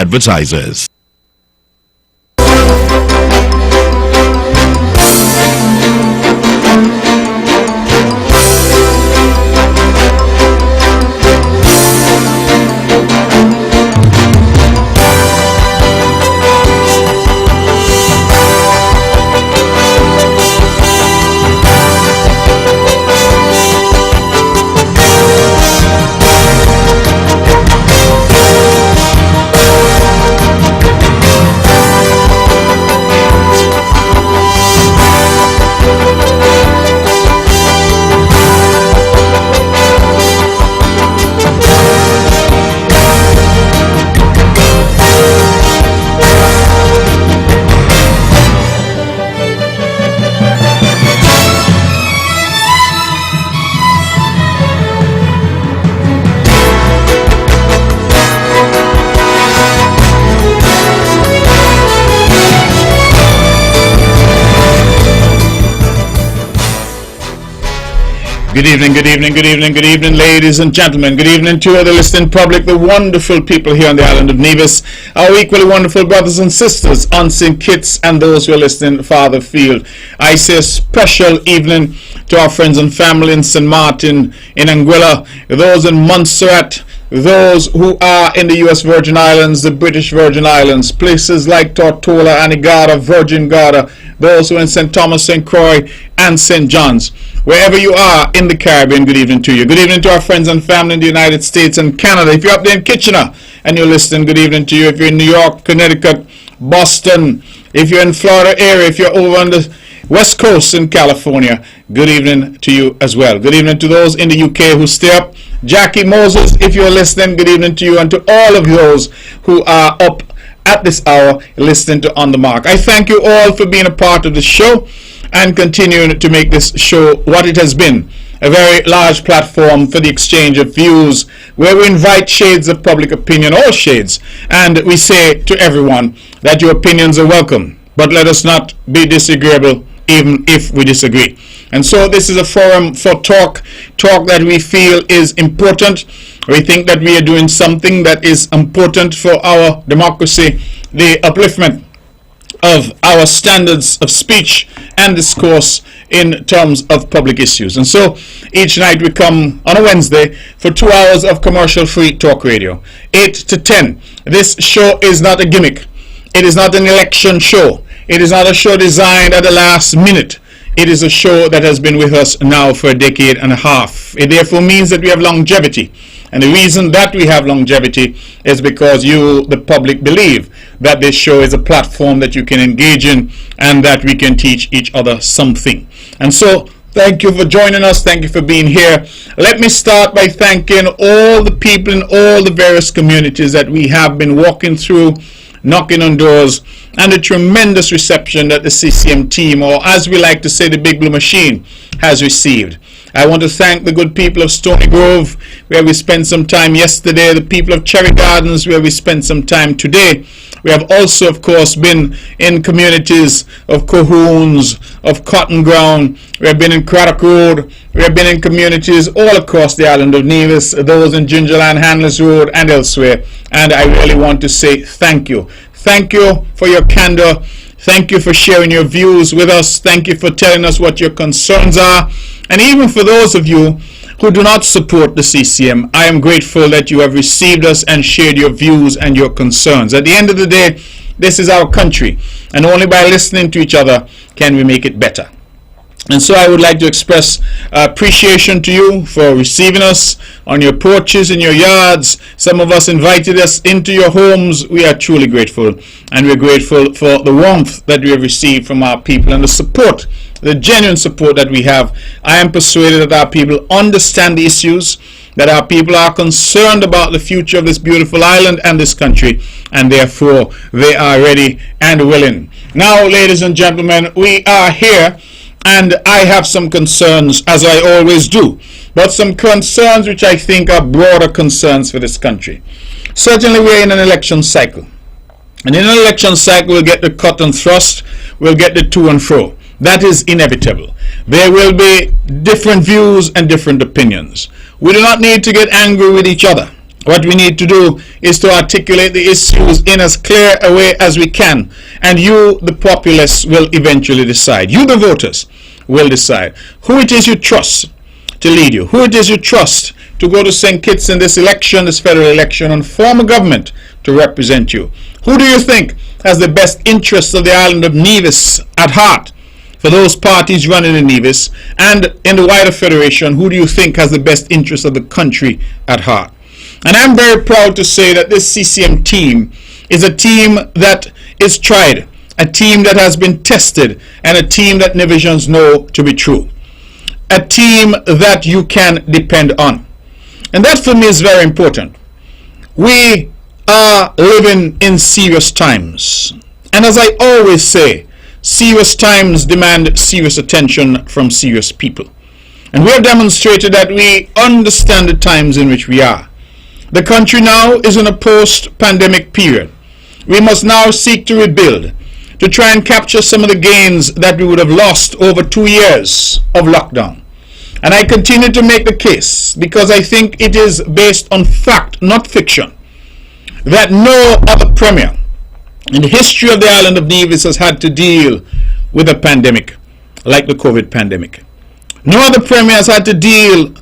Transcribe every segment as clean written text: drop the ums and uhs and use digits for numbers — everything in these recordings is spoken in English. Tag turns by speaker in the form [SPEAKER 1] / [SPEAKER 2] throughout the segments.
[SPEAKER 1] advertisers. Good evening, good evening, good evening, good evening, ladies and gentlemen. Good evening to the listening public, the wonderful people here on the island of Nevis, our equally wonderful brothers and sisters on St. Kitts, and those who are listening farther field. I say a special evening to our friends and family in St. Martin, in Anguilla, those in Montserrat, those who are in the U.S. Virgin Islands, the British Virgin Islands, places like Tortola, Anegada, Virgin Gorda, those who are in St. Thomas, St. Croix, and St. John's. Wherever you are in the Caribbean, good evening to you. Good evening to our friends and family in the United States and Canada. If you're up there in Kitchener and you're listening, good evening to you. If you're in New York, Connecticut, Boston, if you're in Florida area, if you're over on the West Coast in California, good evening to you as well. Good evening to those in the UK who stay up. Jackie Moses, if you're listening, good evening to you, and to all of those who are up at this hour listening to On the Mark. I thank you all for being a part of the show and continuing to make this show what it has been, a very large platform for the exchange of views, where we invite shades of public opinion, all shades, and we say to everyone that your opinions are welcome, but let us not be disagreeable even if we disagree. And so this is a forum for talk that we feel is important. We think that we are doing something that is important for our democracy, the upliftment of our standards of speech and discourse in terms of public issues. And so each night we come on a Wednesday for 2 hours of commercial-free talk radio, 8 to 10. This show is not a gimmick. It is not an election show. It is not a show designed at the last minute. It is a show that has been with us now for a decade and a half. It therefore means that we have longevity. And the reason that we have longevity is because you, the public, believe that this show is a platform that you can engage in and that we can teach each other something. And so, thank you for joining us. Thank you for being here. Let me start by thanking all the people in all the various communities that we have been walking through, knocking on doors, and the tremendous reception that the CCM team, or as we like to say, the Big Blue Machine, has received. I want to thank the good people of Stony Grove, where we spent some time yesterday, the people of Cherry Gardens, where we spent some time today. We have also, of course, been in communities of Cohoons, of Cotton Ground. We have been in Craddock Road. We have been in communities all across the island of Nevis, those in Gingerland, Handlers Road, and elsewhere. And I really want to say thank you. Thank you for your candor. Thank you for sharing your views with us. Thank you for telling us what your concerns are. And even for those of you who do not support the CCM, I am grateful that you have received us and shared your views and your concerns. At the end of the day, this is our country, and only by listening to each other can we make it better. And so I would like to express appreciation to you for receiving us on your porches, in your yards. Some of us invited us into your homes. We are truly grateful, and we're grateful for the warmth that we have received from our people and the support, the genuine support that we have. I am persuaded that our people understand the issues, that our people are concerned about the future of this beautiful island and this country, and therefore they are ready and willing. Now, ladies and gentlemen, we are here, and I have some concerns, as I always do, but some concerns which I think are broader concerns for this country. Certainly we're in an election cycle, and in an election cycle we'll get the cut and thrust, we'll get the to and fro. That is inevitable. There will be different views and different opinions. We do not need to get angry with each other. What we need to do is to articulate the issues in as clear a way as we can. And you, the populace, will eventually decide. You, the voters, will decide who it is you trust to lead you, who it is you trust to go to St. Kitts in this election, this federal election, and form a government to represent you. Who do you think has the best interests of the island of Nevis at heart? For those parties running in Nevis and in the wider federation, who do you think has the best interests of the country at heart? And I'm very proud to say that this CCM team is a team that is tried, a team that has been tested, and a team that Nevisians know to be true. A team that you can depend on. And that for me is very important. We are living in serious times. And as I always say, serious times demand serious attention from serious people. And we have demonstrated that we understand the times in which we are. The country now is in a post-pandemic period. We must now seek to rebuild, to try and capture some of the gains that we would have lost over 2 years of lockdown. And I continue to make the case, because I think it is based on fact, not fiction, that no other premier in the history of the island of Nevis has had to deal with a pandemic like the COVID pandemic. No other premier has had to deal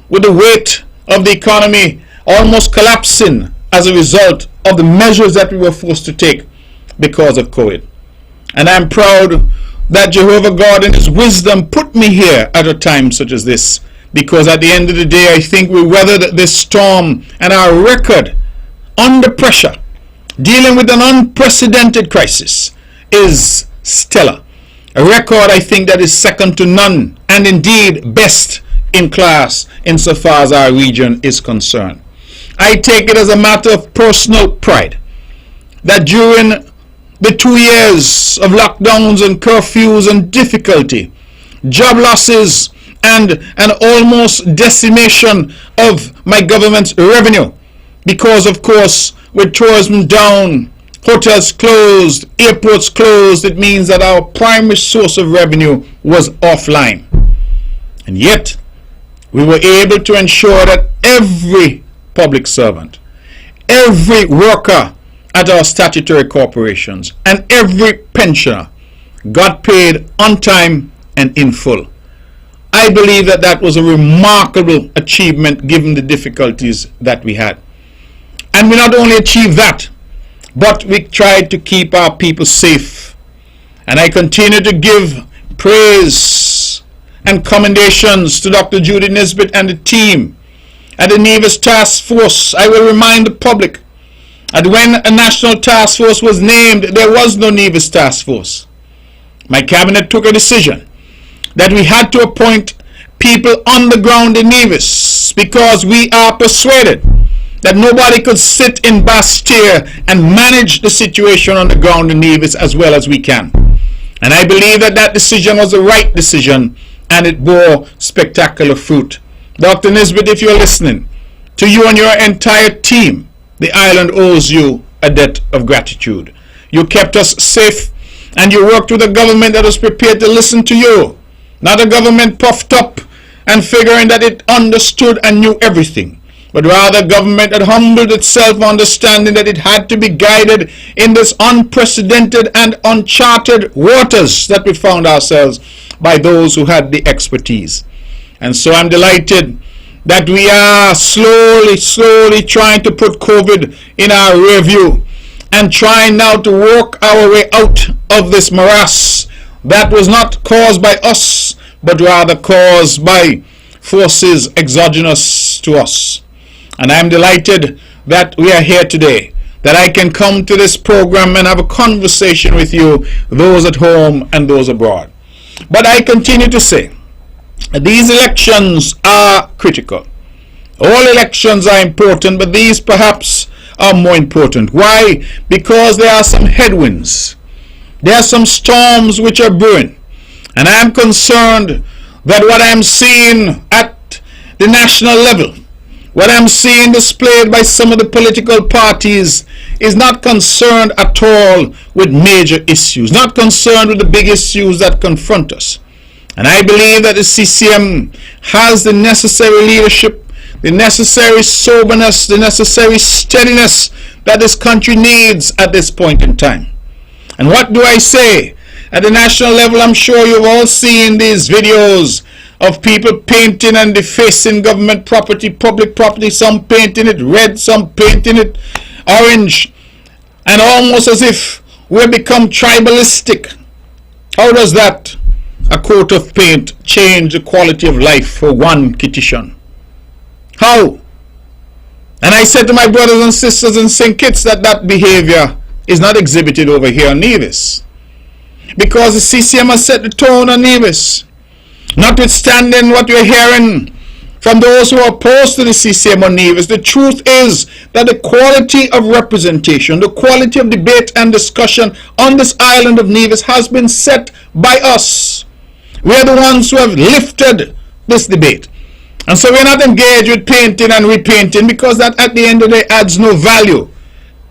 [SPEAKER 1] with the weight of the economy almost collapsing as a result of the measures that we were forced to take because of COVID. And I'm proud that Jehovah God in His wisdom put me here at a time such as this, because at the end of the day I think we weathered this storm, and our record under pressure, dealing with an unprecedented crisis, is stellar. A record I think that is second to none, and indeed best in class insofar as our region is concerned. I take it as a matter of personal pride that during the 2 years of lockdowns and curfews and difficulty, job losses, and an almost decimation of my government's revenue, because of course with tourism down, hotels closed, airports closed, it means that our primary source of revenue was offline. And yet we were able to ensure that every public servant, every worker at our statutory corporations, and every pensioner got paid on time and in full. I believe that that was a remarkable achievement given the difficulties that we had. And we not only achieved that, but we tried to keep our people safe. And I continue to give praise and commendations to Dr. Judy Nisbet and the team at the Nevis Task Force. I will remind the public that when a national task force was named, there was no Nevis Task Force. My cabinet took a decision that we had to appoint people on the ground in Nevis, because we are persuaded that nobody could sit in Bastille and manage the situation on the ground in Nevis as well as we can. And I believe that that decision was the right decision, and it bore spectacular fruit. Dr. Nisbet, if you're listening, to you and your entire team, the island owes you a debt of gratitude. You kept us safe, and you worked with a government that was prepared to listen to you, not a government puffed up and figuring that it understood and knew everything, but rather a government that humbled itself, understanding that it had to be guided in this unprecedented and uncharted waters that we found ourselves by those who had the expertise. And so I'm delighted that we are slowly trying to put COVID in our rear view and trying now to work our way out of this morass that was not caused by us, but rather caused by forces exogenous to us. And I'm delighted that we are here today, that I can come to this program and have a conversation with you, those at home and those abroad. But I continue to say, these elections are critical. All elections are important, but these perhaps are more important. Why? Because there are some headwinds. There are some storms which are brewing. And I am concerned that what I am seeing at the national level, what I'm seeing displayed by some of the political parties, is not concerned at all with major issues, not concerned with the big issues that confront us. And I believe that the CCM has the necessary leadership, the necessary soberness, the necessary steadiness that this country needs at this point in time. And what do I say? At the national level, I'm sure you've all seen these videos of people painting and defacing government property, public property, some painting it red, some painting it orange, and almost as if we've become tribalistic. How does that, a coat of paint, change the quality of life for one Kittitian? How? And I said to my brothers and sisters in St. Kitts that behavior is not exhibited over here on Nevis, because the CCM has set the tone on Nevis. Notwithstanding what we're hearing from those who are opposed to the CCM on Nevis, the truth is that the quality of representation, the quality of debate and discussion on this island of Nevis has been set by us. We are the ones who have lifted this debate. And so we're not engaged with painting and repainting, because that at the end of the day adds no value.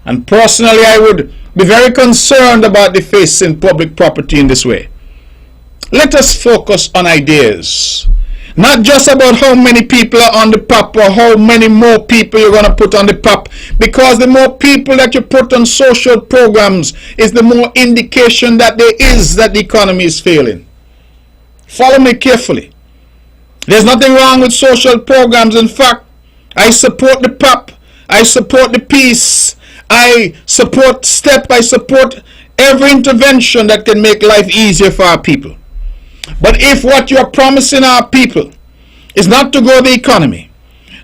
[SPEAKER 1] And personally, I would be very concerned about defacing public property in this way. Let us focus on ideas, not just about how many people are on the PAP or how many more people you're going to put on the PAP, because the more people that you put on social programs is the more indication that there is that the economy is failing. Follow me carefully. There's nothing wrong with social programs. In fact, I support the PAP, I support the peace, I support STEP, I support every intervention that can make life easier for our people. But if what you're promising our people is not to grow the economy,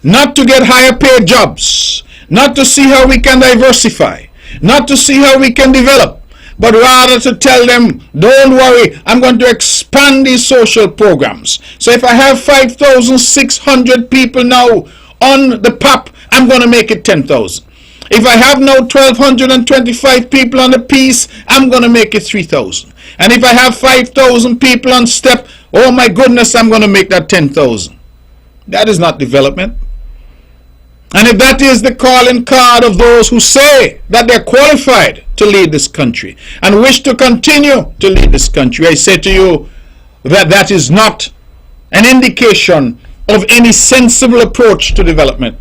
[SPEAKER 1] not to get higher paid jobs, not to see how we can diversify, not to see how we can develop, but rather to tell them, don't worry, I'm going to expand these social programs. So if I have 5,600 people now on the PAP, I'm going to make it 10,000. If I have now 1,225 people on the peace, I'm going to make it 3,000. And if I have 5,000 people on STEP, oh my goodness, I'm going to make that 10,000. That is not development. And if that is the calling card of those who say that they're qualified to lead this country and wish to continue to lead this country, I say to you that that is not an indication of any sensible approach to development.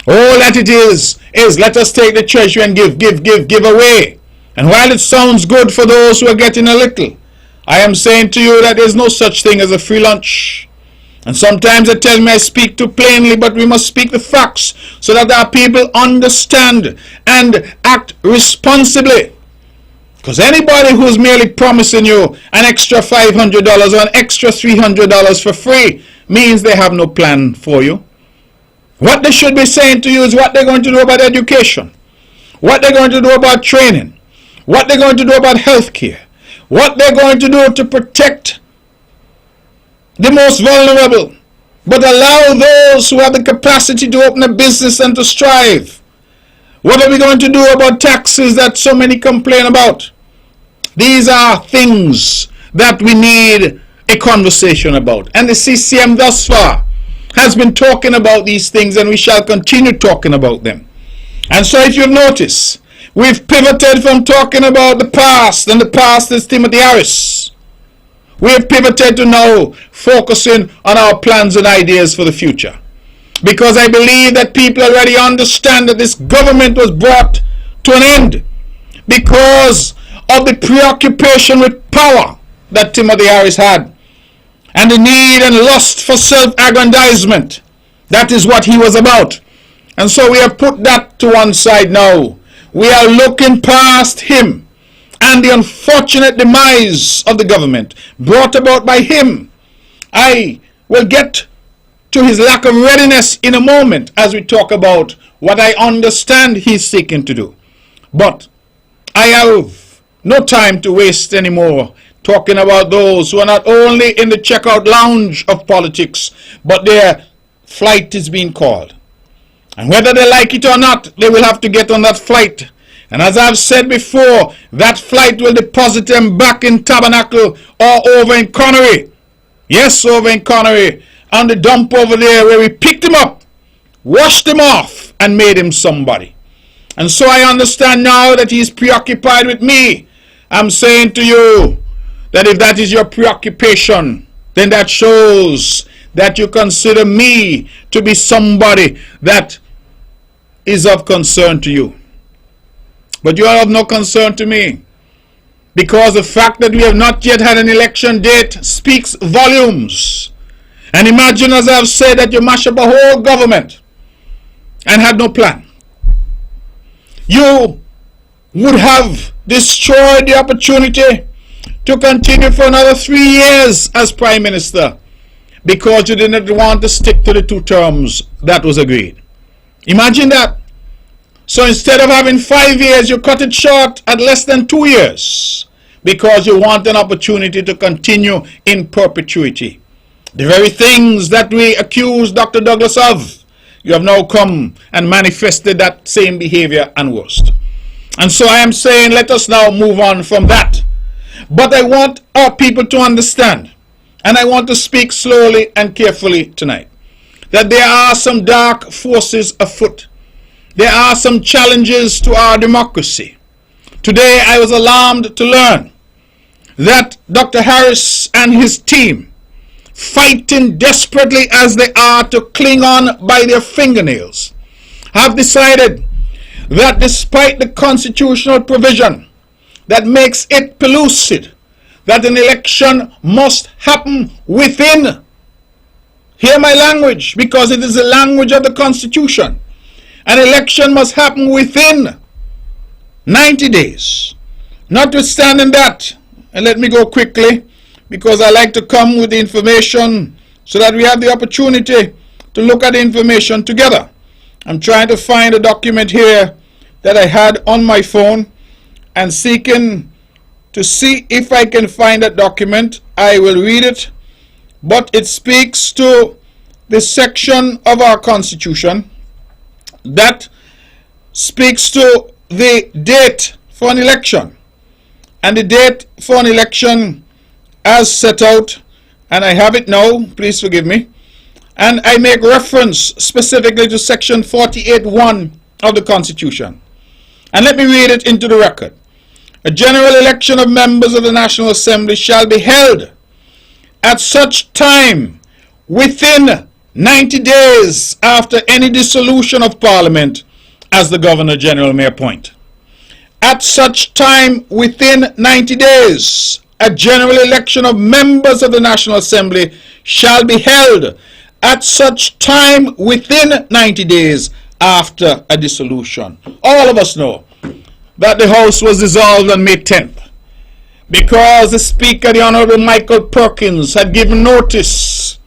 [SPEAKER 1] All that it is let us take the treasury and give away. And while it sounds good for those who are getting a little, I am saying to you that there's no such thing as a free lunch. And sometimes they tell me I speak too plainly, but we must speak the facts so that our people understand and act responsibly. Because anybody who's merely promising you an extra $500 or an extra $300 for free means they have no plan for you. What they should be saying to you is what they're going to do about education, what they're going to do about training, what they're going to do about health care, what they're going to do to protect the most vulnerable, but allow those who have the capacity to open a business and to strive. What are we going to do about taxes that so many complain about? These are things that we need a conversation about. And the CCM thus far has been talking about these things, and we shall continue talking about them. And so if you've noticed, we've pivoted from talking about the past, and the past is Timothy Harris. We have pivoted to now focusing on our plans and ideas for the future. Because I believe that people already understand that this government was brought to an end because of the preoccupation with power that Timothy Harris had, and the need and lust for self-aggrandizement. That is what he was about. And so we have put that to one side now. We are looking past him and the unfortunate demise of the government brought about by him. I will get to his lack of readiness in a moment as we talk about what I understand he's seeking to do. But I have no time to waste anymore talking about those who are not only in the checkout lounge of politics, but their flight is being called. And whether they like it or not, they will have to get on that flight. And as I've said before, that flight will deposit them back in Tabernacle or over in Connery. Yes, over in Connery, on the dump over there where we picked him up, washed him off, and made him somebody. And so I understand now that he's preoccupied with me. I'm saying to you that if that is your preoccupation, then that shows that you consider me to be somebody that is of concern to you. But you are of no concern to me, because the fact that we have not yet had an election date speaks volumes. And imagine, as I've said, that you mash up a whole government and had no plan. You would have destroyed the opportunity to continue for another 3 years as Prime Minister, because you didn't want to stick to the 2 terms that was agreed. Imagine that. So instead of having 5 years, you cut it short at less than 2 years, because you want an opportunity to continue in perpetuity. The very things that we accused Dr. Douglas of, you have now come and manifested that same behavior and worse. And so I am saying, let us now move on from that. But I want our people to understand, and I want to speak slowly and carefully tonight, that there are some dark forces afoot. There are some challenges to our democracy. Today I was alarmed to learn that Dr. Harris and his team, fighting desperately as they are to cling on by their fingernails, have decided that despite the constitutional provision that makes it pellucid that an election must happen within, hear my language, because it is the language of the Constitution, an election must happen within 90 days. Notwithstanding that, and let me go quickly, because I like to come with the information so that we have the opportunity to look at the information together. I'm trying to find a document here that I had on my phone and seeking to see if I can find that document. I will read it, but it speaks to the section of our Constitution that speaks to the date for an election. And the date for an election as set out, and I have it now, please forgive me, and I make reference specifically to section 48(1) of the Constitution. And let me read it into the record. A general election of members of the National Assembly shall be held at such time within 90 days after any dissolution of Parliament as the Governor General may appoint. At such time within 90 days, a general election of members of the National Assembly shall be held at such time within 90 days after a dissolution. All of us know that the House was dissolved on May 10th because the Speaker, the Honorable Michael Perkins, had given notice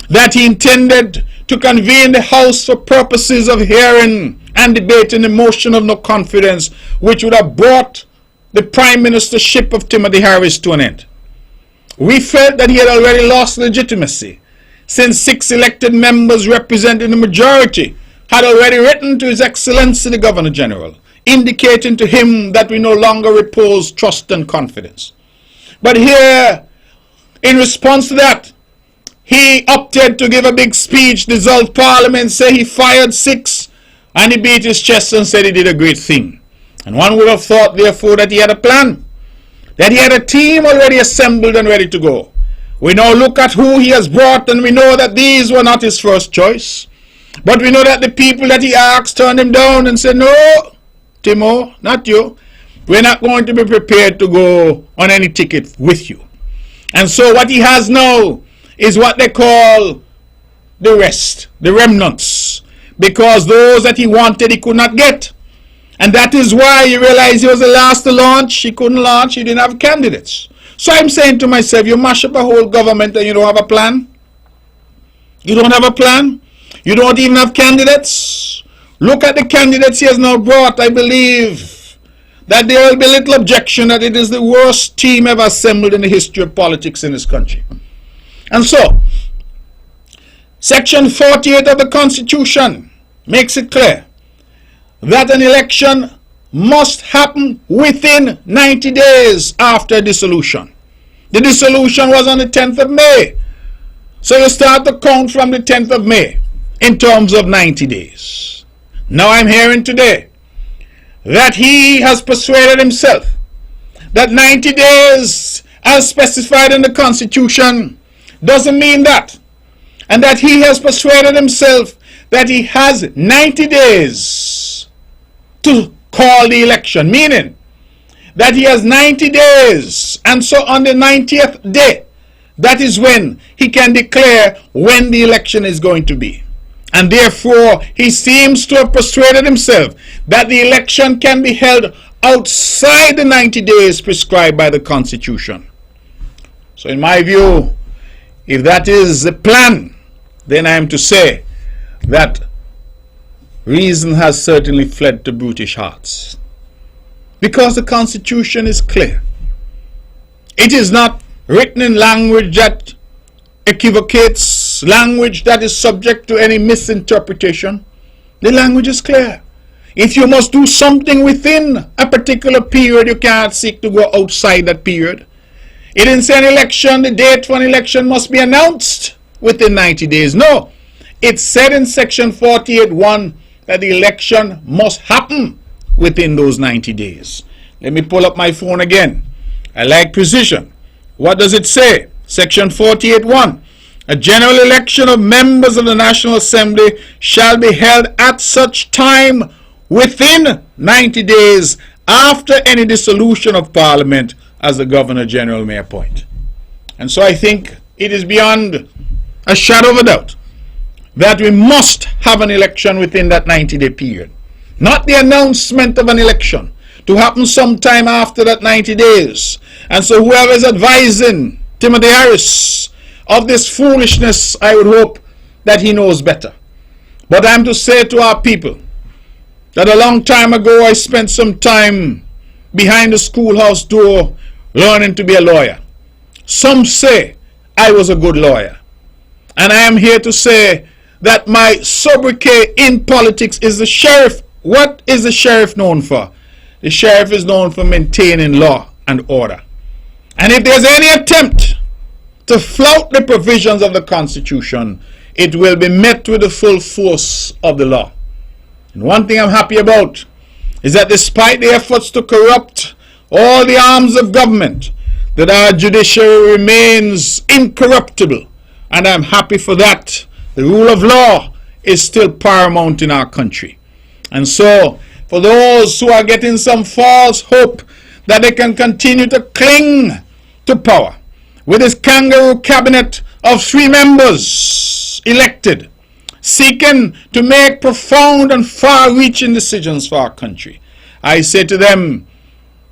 [SPEAKER 1] that he intended to convene the House for purposes of hearing and debating the motion of no confidence, which would have brought the Prime Ministership of Timothy Harris to an end. We felt that he had already lost legitimacy, since 6 elected members representing the majority had already written to His Excellency the Governor General, indicating to him that we no longer repose trust and confidence. But here, in response to that, he opted to give a big speech, dissolve Parliament, say he fired 6, and he beat his chest and said he did a great thing. And one would have thought, therefore, that he had a plan, that he had a team already assembled and ready to go. We now look at who he has brought, and we know that these were not his first choice. But we know that the people that he asked turned him down and said, no, Timo, not you. We're not going to be prepared to go on any ticket with you. And so what he has now is what they call the rest, the remnants, because those that he wanted he could not get. And that is why you realize he was the last to launch. He couldn't launch. He didn't have candidates. So I'm saying to myself, you mash up a whole government and you don't have a plan? You don't have a plan? You don't even have candidates? Look at the candidates he has now brought. I believe that there will be little objection that it is the worst team ever assembled in the history of politics in this country. And so, Section 48 of the Constitution makes it clear that an election must happen within 90 days after dissolution. The dissolution was on the 10th of May. So you start to count from the 10th of May in terms of 90 days. Now I'm hearing today that he has persuaded himself that 90 days as specified in the Constitution doesn't mean that. and that he has persuaded himself that he has 90 days to call the election, meaning that he has 90 days, and so on the 90th day, that is when he can declare when the election is going to be. And therefore, he seems to have persuaded himself that the election can be held outside the 90 days prescribed by the Constitution. So in my view, if that is the plan, then I am to say that reason has certainly fled to brutish hearts. Because the Constitution is clear. It is not written in language that equivocates, language that is subject to any misinterpretation. The language is clear. If you must do something within a particular period, you cannot seek to go outside that period. It didn't say an election, the date for an election must be announced within 90 days. No, it said in section 48.1 that the election must happen within those 90 days. Let me pull up my phone again. I like precision. What does it say? Section 48.1. A general election of members of the National Assembly shall be held at such time within 90 days after any dissolution of Parliament as the Governor General may appoint. And so I think it is beyond a shadow of a doubt that we must have an election within that 90-day period. Not the announcement of an election to happen sometime after that 90 days. And so whoever is advising Timothy Harris of this foolishness, I would hope that he knows better. But I'm to say to our people that a long time ago I spent some time behind the schoolhouse door learning to be a lawyer. Some say I was a good lawyer. And I am here to say that my sobriquet in politics is the sheriff. What is the sheriff known for? The sheriff is known for maintaining law and order. And if there's any attempt to flout the provisions of the Constitution, it will be met with the full force of the law. And one thing I'm happy about is that despite the efforts to corrupt all the arms of government, that our judiciary remains incorruptible. And I'm happy for that. The rule of law is still paramount in our country. And so, for those who are getting some false hope that they can continue to cling to power with this kangaroo cabinet of 3 members elected, seeking to make profound and far-reaching decisions for our country, I say to them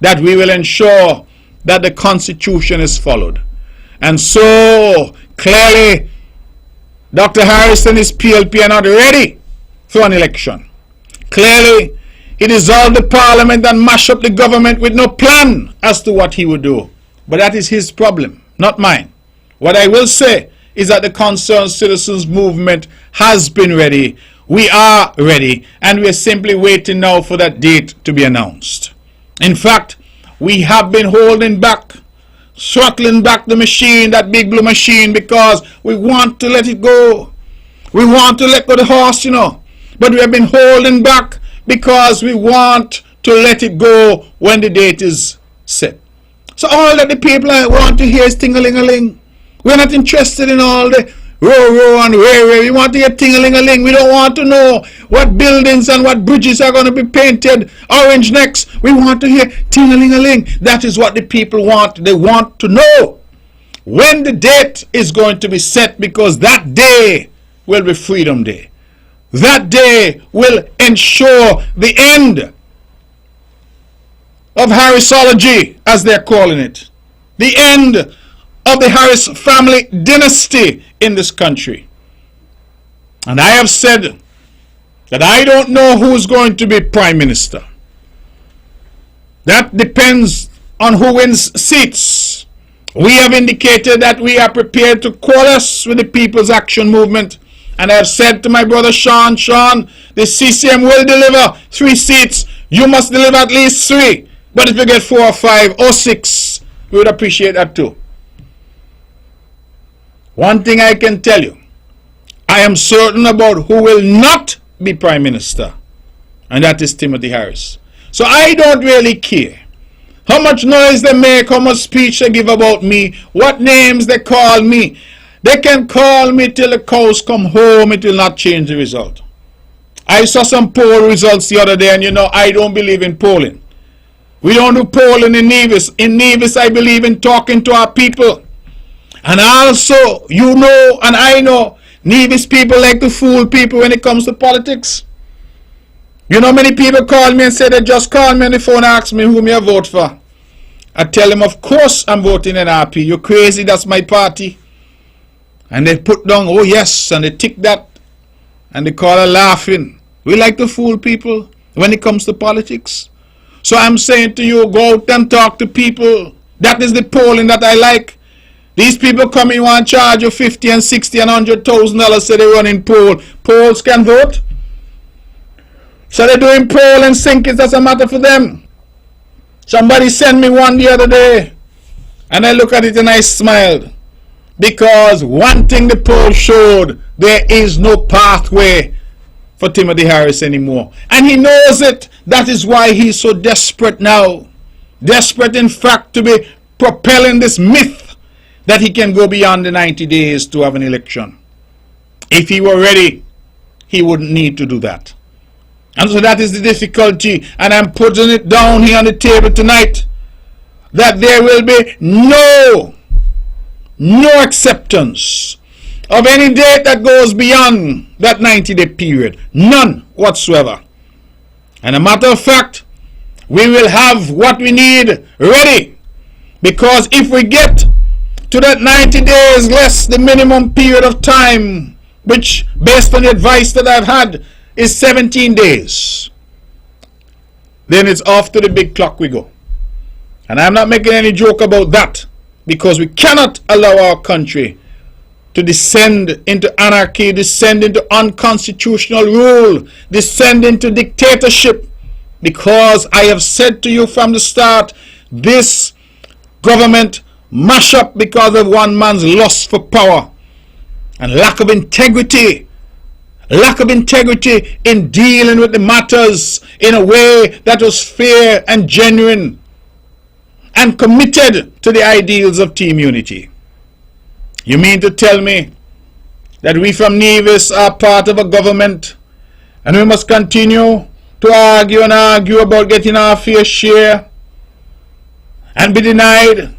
[SPEAKER 1] that we will ensure that the Constitution is followed. And so, clearly, Dr. Harris and his PLP are not ready for an election. Clearly, he dissolved the parliament and mashed up the government with no plan as to what he would do. But that is his problem, not mine. What I will say is that the Concerned Citizens Movement has been ready. We are ready, and we are simply waiting now for that date to be announced. In fact, we have been holding back, throttling back the machine, that big blue machine, because we want to let it go. We want to let go the horse, But we have been holding back because we want to let it go when the date is set. So all that the people want to hear is ting-a-ling-a-ling. We're not interested in all the row and way. We want to hear ting-a-ling-a-ling. We don't want to know what buildings and what bridges are going to be painted orange next. We want to hear ting-a-ling-a-ling. That is what the people want. They want to know when the date is going to be set, because that day will be Freedom Day. That day will ensure the end of Harrisology, as they're calling it. The end of the Harris family dynasty in this country. And I have said that I don't know who's going to be Prime Minister. That depends on who wins seats. We have indicated that we are prepared to coalesce with the People's Action Movement. And I have said to my brother Sean, the CCM will deliver 3 seats. You must deliver at least 3. But if you get 4 or 5 or 6, we would appreciate that too. One thing I can tell you, I am certain about who will not be Prime Minister, and that is Timothy Harris. So I don't really care how much noise they make, how much speech they give about me, what names they call me. They can call me till the cows come home, it will not change the result. I saw some poll results the other day, and you know, I don't believe in polling. We don't do polling in Nevis. In Nevis, I believe in talking to our people. And also, you know, and I know, Nevis people like to fool people when it comes to politics. You know, many people call me and say they just call me on the phone and ask me whom I vote for. I tell them, of course I'm voting NRP. You're crazy, that's my party. And they put down, oh yes, and they tick that. And they call her laughing. We like to fool people when it comes to politics. So I'm saying to you, go out and talk to people. That is the polling that I like. These people come in and charge you 50 and 60 and $100,000, say they run in poll. Polls can vote. So they're doing poll and sinkings, that's a matter for them. Somebody sent me one the other day, and I look at it and I smiled. Because one thing the poll showed, there is no pathway for Timothy Harris anymore. And he knows it. That is why he's so desperate now. Desperate, in fact, to be propelling this myth that he can go beyond the 90 days to have an election. If he were ready, he wouldn't need to do that. And so that is the difficulty. And I'm putting it down here on the table tonight, that there will be no acceptance of any date that goes beyond that 90-day period. None whatsoever. And a matter of fact, we will have what we need ready. Because if we get to that 90 days less the minimum period of time, which based on the advice that I've had is 17 days, then it's off to the big clock we go. And I'm not making any joke about that, because we cannot allow our country to descend into anarchy, descend into unconstitutional rule, descend into dictatorship. Because I have said to you from the start, this government mash up because of one man's lust for power and lack of integrity in dealing with the matters in a way that was fair and genuine and committed to the ideals of team unity. You mean to tell me that we from Nevis are part of a government and we must continue to argue and argue about getting our fair share and be denied?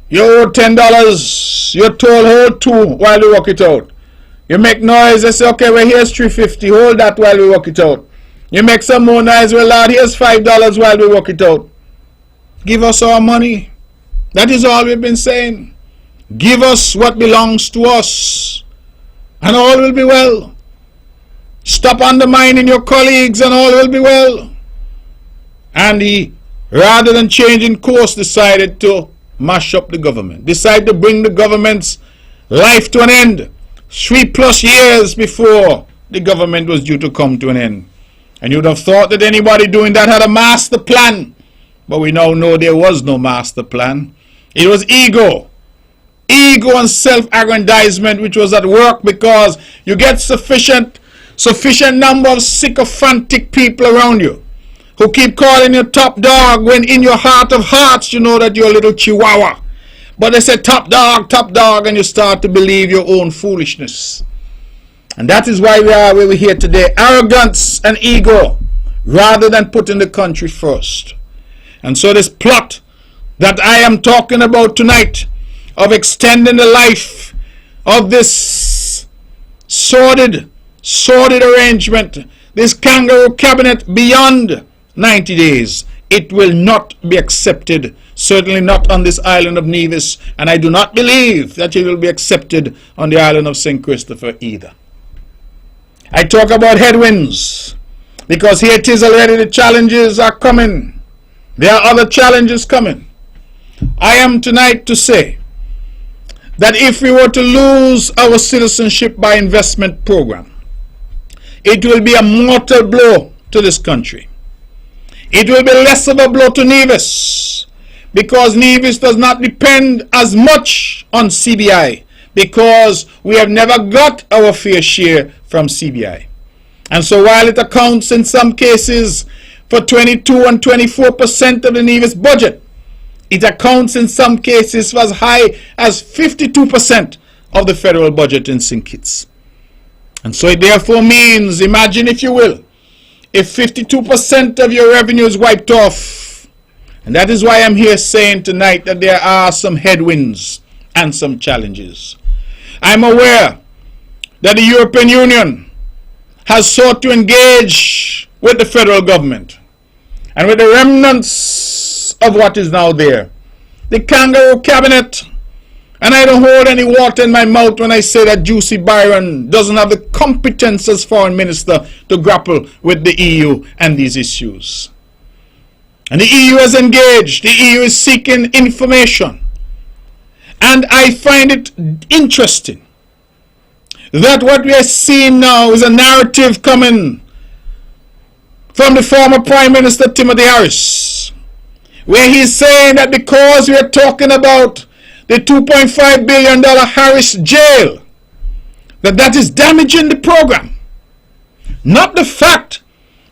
[SPEAKER 1] You owe $10, you're told hold $2 while we work it out. You make noise, they say, okay, well, here's $3.50, hold that while we work it out. You make some more noise, well, Lord, here's $5 while we work it out. Give us our money. That is all we've been saying. Give us what belongs to us, and all will be well. Stop undermining your colleagues, and all will be well. And he, rather than changing course, decided to mash up the government. Decided to bring the government's life to an end 3+ years before the government was due to come to an end. And you'd have thought that anybody doing that had a master plan. But we now know there was no master plan. It was ego and self-aggrandizement which was at work, because you get sufficient number of sycophantic people around you who keep calling you top dog when in your heart of hearts you know that you're a little chihuahua. But they say top dog, and you start to believe your own foolishness. And that is why we are where we're here today. Arrogance and ego rather than putting the country first. And so this plot that I am talking about tonight of extending the life of this sordid arrangement, this kangaroo cabinet beyond 90 days, it will not be accepted. Certainly not on this island of Nevis, and I do not believe that it will be accepted on the island of St. Christopher either. I talk about headwinds because here it is already, the challenges are coming. There are other challenges coming. I am tonight to say that if we were to lose our citizenship by investment program, it will be a mortal blow to this country. It will be less of a blow to Nevis, because Nevis does not depend as much on CBI, because we have never got our fair share from CBI. And so while it accounts in some cases for 22 and 24% of the Nevis budget, it accounts in some cases for as high as 52% of the federal budget in St. Kitts. And so it therefore means, imagine if you will, if 52% of your revenue is wiped off. And that is why I'm here saying tonight that there are some headwinds and some challenges. I'm aware that the European Union has sought to engage with the federal government and with the remnants of what is now there. The kangaroo cabinet, and I don't hold any water in my mouth when I say that Juicy Byron doesn't have the competence as foreign minister to grapple with the EU and these issues. And the EU is engaged. The EU is seeking information. And I find it interesting that what we are seeing now is a narrative coming from the former Prime Minister Timothy Harris, where he's saying that because we are talking about the $2.5 billion Harris jail, that is damaging the program. Not the fact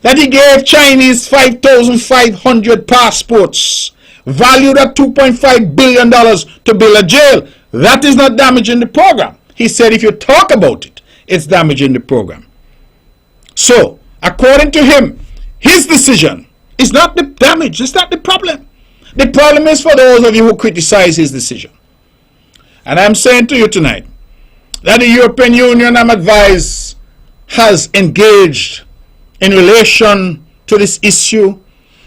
[SPEAKER 1] that he gave Chinese 5,500 passports valued at $2.5 billion to build a jail. That is not damaging the program. He said if you talk about it, it's damaging the program. So, according to him, his decision is not the damage, it's not the problem. The problem is for those of you who criticize his decision. And I'm saying to you tonight that the European Union, I'm advised, has engaged in relation to this issue.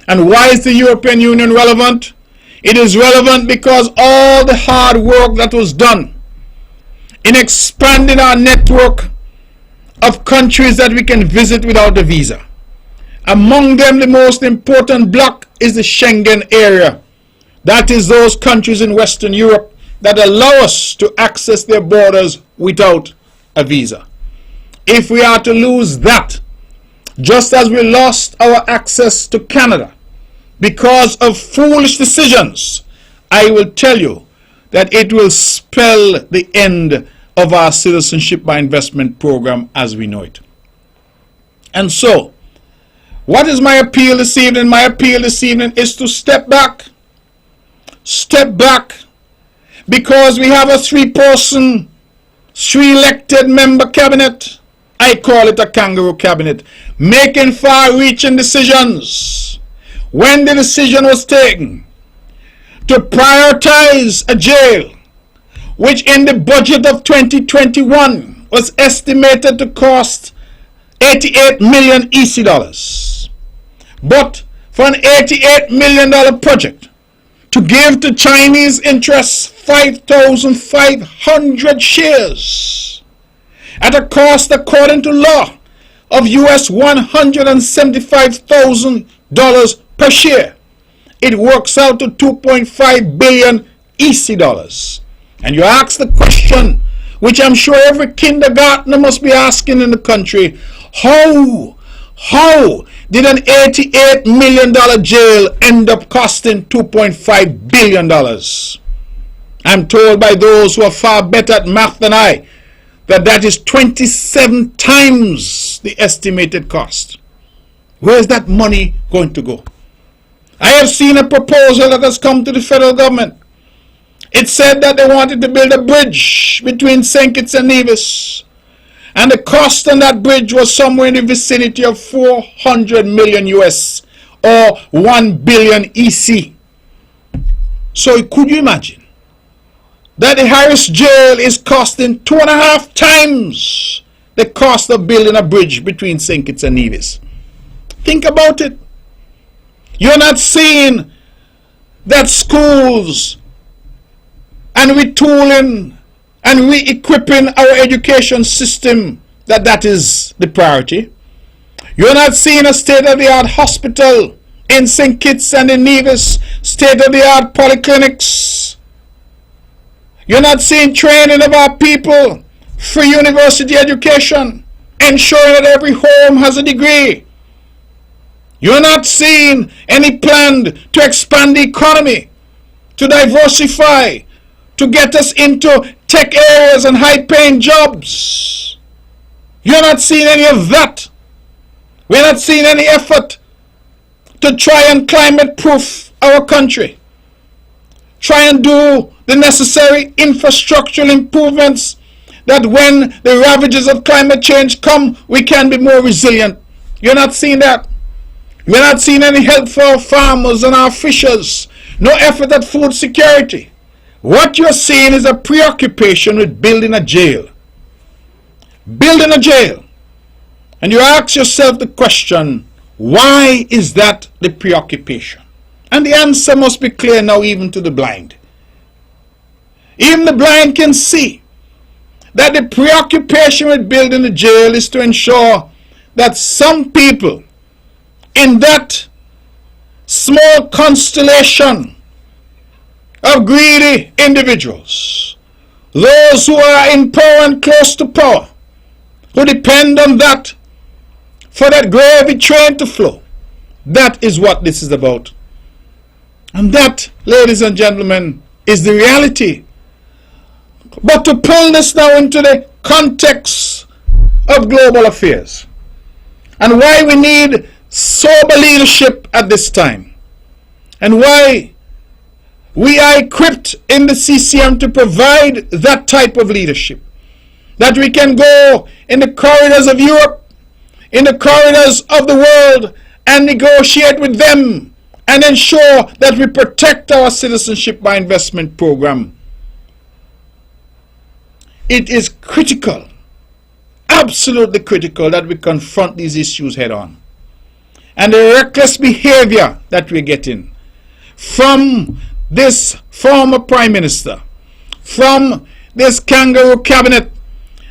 [SPEAKER 1] And why is the European Union relevant? It is relevant because all the hard work that was done in expanding our network of countries that we can visit without a visa. Among them, the most important block is the Schengen area. That is those countries in Western Europe that allow us to access their borders without a visa. If we are to lose that, just as we lost our access to Canada because of foolish decisions, I will tell you that it will spell the end of our citizenship by investment program as we know it. And so, what is my appeal this evening? My appeal this evening is to step back. Step back, because we have a three-person, three-elected member cabinet. I call it a kangaroo cabinet, making far-reaching decisions. When the decision was taken to prioritize a jail, which in the budget of 2021 was estimated to cost 88 million EC dollars. But for an $88 million project, to give to Chinese interests 5,500 shares at a cost, according to law, of US $175,000 per share, it works out to 2.5 billion EC dollars. And you ask the question, which I'm sure every kindergartner must be asking in the country, how did an $88 million jail end up costing $2.5 billion? I'm told by those who are far better at math than I that is 27 times the estimated cost. Where is that money going to go? I have seen a proposal that has come to the federal government. It said that they wanted to build a bridge between St. Kitts and Nevis. And the cost on that bridge was somewhere in the vicinity of 400 million US or 1 billion EC. So could you imagine that the Harris jail is costing 2.5 times the cost of building a bridge between St. Kitts and Nevis? Think about it. You're not seeing that schools and retooling and re-equipping our education system, that is the priority. You're not seeing a state-of-the-art hospital in St. Kitts and in Nevis, state-of-the-art polyclinics. You're not seeing training of our people, free university education, ensuring that every home has a degree. You're not seeing any plan to expand the economy, to diversify, to get us into tech areas and high-paying jobs. You're not seeing any of that. We're not seeing any effort to try and climate-proof our country. Try and do the necessary infrastructural improvements that when the ravages of climate change come, we can be more resilient. You're not seeing that. We're not seeing any help for our farmers and our fishers. No effort at food security. What you're seeing is a preoccupation with building a jail. Building a jail. And you ask yourself the question, why is that the preoccupation? And the answer must be clear now even to the blind. Even the blind can see that the preoccupation with building a jail is to ensure that some people in that small constellation of greedy individuals, those who are in power and close to power, who depend on that for that gravy train to flow. That is what this is about. And that, ladies and gentlemen, is the reality. But to pull this now into the context of global affairs and why we need sober leadership at this time and why we are equipped in the CCM to provide that type of leadership, that we can go in the corridors of Europe, in the corridors of the world and negotiate with them and ensure that we protect our citizenship by investment program. It is critical, absolutely critical, that we confront these issues head on. And the reckless behavior that we're getting from this former Prime Minister, from this kangaroo cabinet,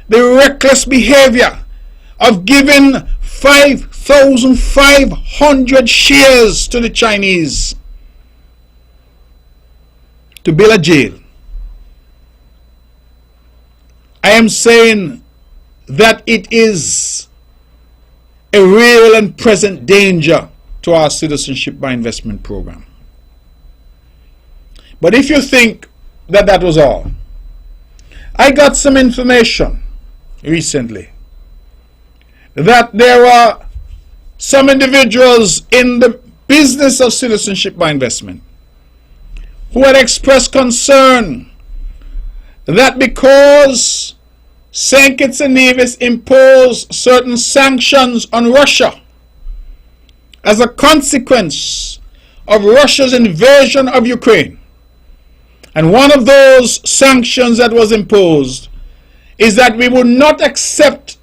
[SPEAKER 1] the reckless behavior of giving 5,500 shares to the Chinese to build a jail. I am saying that it is a real and present danger to our citizenship by investment program. But if you think that that was all, I got some information recently that there are some individuals in the business of citizenship by investment who had expressed concern that because St. Kitts and Nevis imposed certain sanctions on Russia as a consequence of Russia's invasion of Ukraine, and one of those sanctions that was imposed is that we would not accept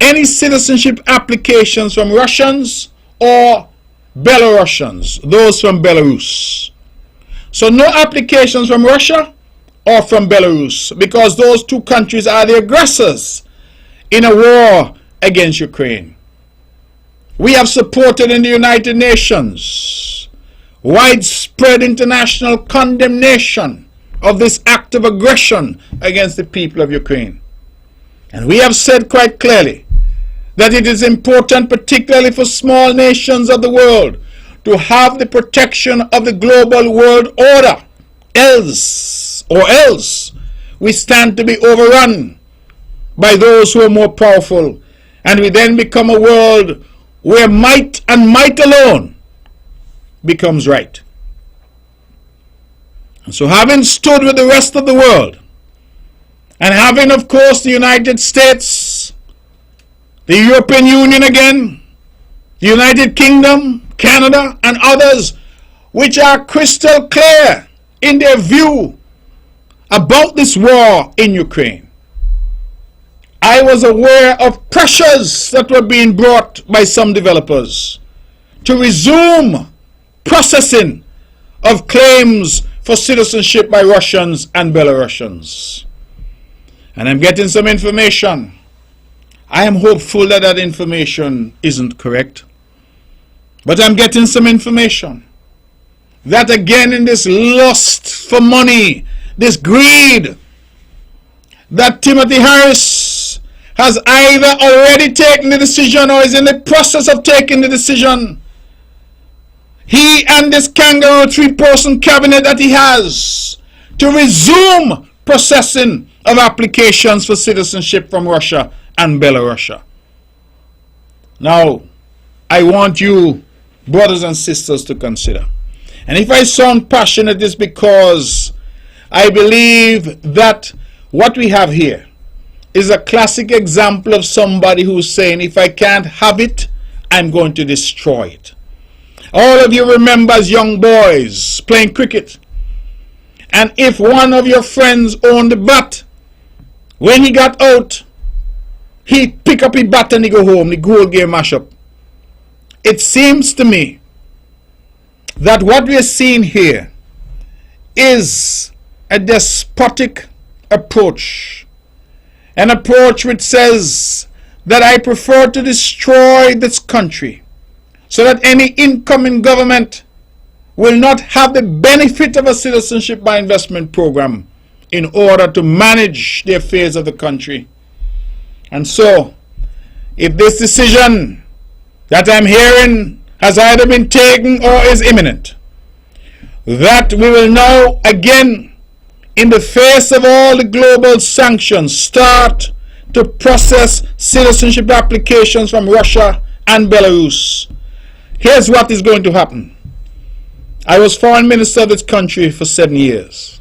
[SPEAKER 1] any citizenship applications from Russians or Belarusians, those from Belarus. So no applications from Russia or from Belarus, because those two countries are the aggressors in a war against Ukraine. We have supported in the United Nations widespread international condemnation of this act of aggression against the people of Ukraine. And we have said quite clearly that it is important, particularly for small nations of the world, to have the protection of the global world order. Else we stand to be overrun by those who are more powerful, and we then become a world where might and might alone becomes right. And so, having stood with the rest of the world, and having, of course, the United States, the European Union again, the United Kingdom, Canada, and others, which are crystal clear in their view about this war in Ukraine, I was aware of pressures that were being brought by some developers to resume processing of claims for citizenship by Russians and Belarusians. And I'm getting some information. I am hopeful that that information isn't correct. But I'm getting some information that again, in this lust for money, this greed, that Timothy Harris has either already taken the decision or is in the process of taking the decision. He and this kangaroo three-person cabinet that he has to resume processing of applications for citizenship from Russia and Belarus. Now, I want you, brothers and sisters, to consider. And if I sound passionate, it's because I believe that what we have here is a classic example of somebody who's saying, if I can't have it, I'm going to destroy it. All of you remember as young boys playing cricket. And if one of your friends owned the bat, when he got out, he'd pick up his bat and he go home, the whole game mash up. It seems to me that what we're seeing here is a despotic approach. An approach which says that I prefer to destroy this country so that any incoming government will not have the benefit of a citizenship by investment program in order to manage the affairs of the country. And so, if this decision that I'm hearing has either been taken or is imminent, that we will now again, in the face of all the global sanctions, start to process citizenship applications from Russia and Belarus. Here's what is going to happen. I was foreign minister of this country for 7 years.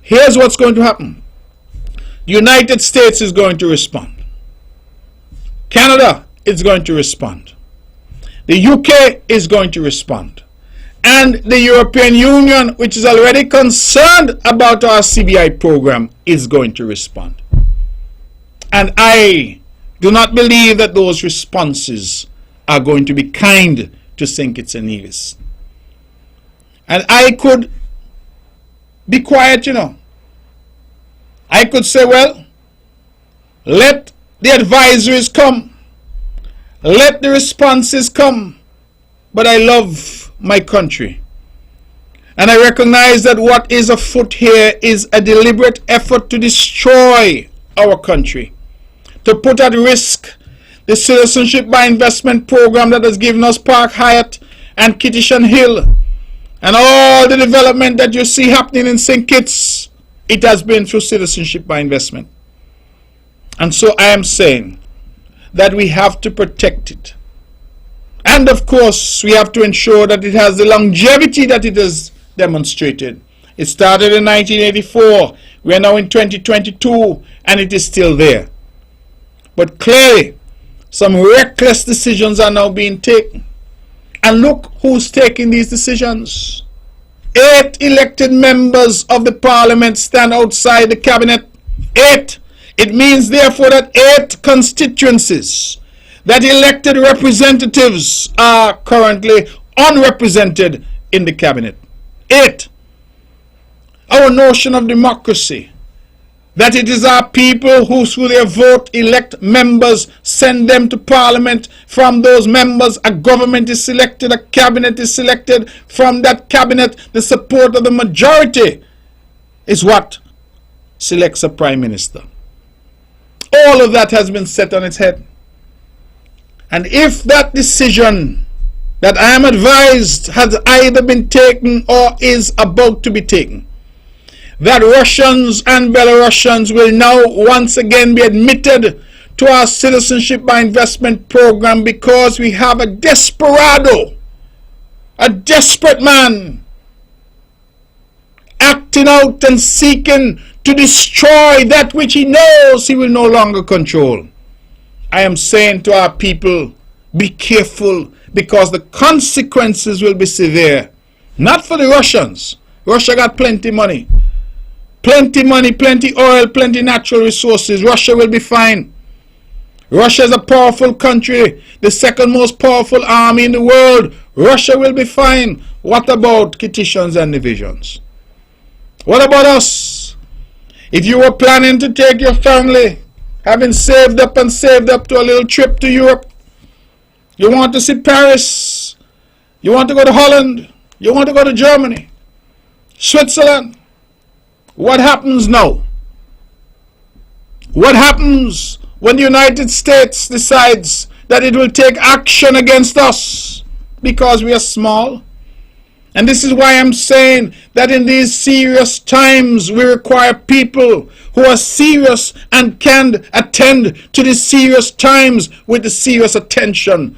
[SPEAKER 1] Here's what's going to happen. The United States is going to respond. Canada is going to respond. The UK is going to respond. And the European Union, which is already concerned about our CBI program, is going to respond. And I do not believe that those responses are going to be kind to St. Kitts and Nevis. And I could be quiet, I could say, well, let the advisories come. Let the responses come. But I love my country. And I recognize that what is afoot here is a deliberate effort to destroy our country, to put at risk the citizenship by investment program that has given us Park Hyatt and Kittishan Hill, and all the development that you see happening in St. Kitts. It has been through citizenship by investment. And so I am saying that we have to protect it. And of course, we have to ensure that it has the longevity that it has demonstrated. It started in 1984. We are now in 2022, and it is still there. But clearly, some reckless decisions are now being taken. And look who's taking these decisions. 8 elected members of the parliament stand outside the cabinet. 8. It means therefore that 8 constituencies, that elected representatives are currently unrepresented in the cabinet. 8. Our notion of democracy, that it is our people who through their vote elect members, send them to parliament. From those members a government is selected, a cabinet is selected. From that cabinet the support of the majority is what selects a prime minister. All of that has been set on its head. And if that decision that I am advised has either been taken or is about to be taken, that Russians and Belarusians will now once again be admitted to our citizenship by investment program because we have a desperado, a desperate man acting out and seeking to destroy that which he knows he will no longer control. I am saying to our people, be careful, because the consequences will be severe. Not for the Russians. Russia got plenty money. Plenty money, plenty oil, plenty natural resources. Russia will be fine. Russia is a powerful country, the second most powerful army in the world. Russia will be fine. What about Kittitians and divisions? What about us? If you were planning to take your family, having saved up to a little trip to Europe, you want to see Paris, you want to go to Holland, you want to go to Germany, Switzerland. What happens now? What happens when the United States decides that it will take action against us because we are small? And this is why I'm saying that in these serious times we require people who are serious and can attend to the serious times with the serious attention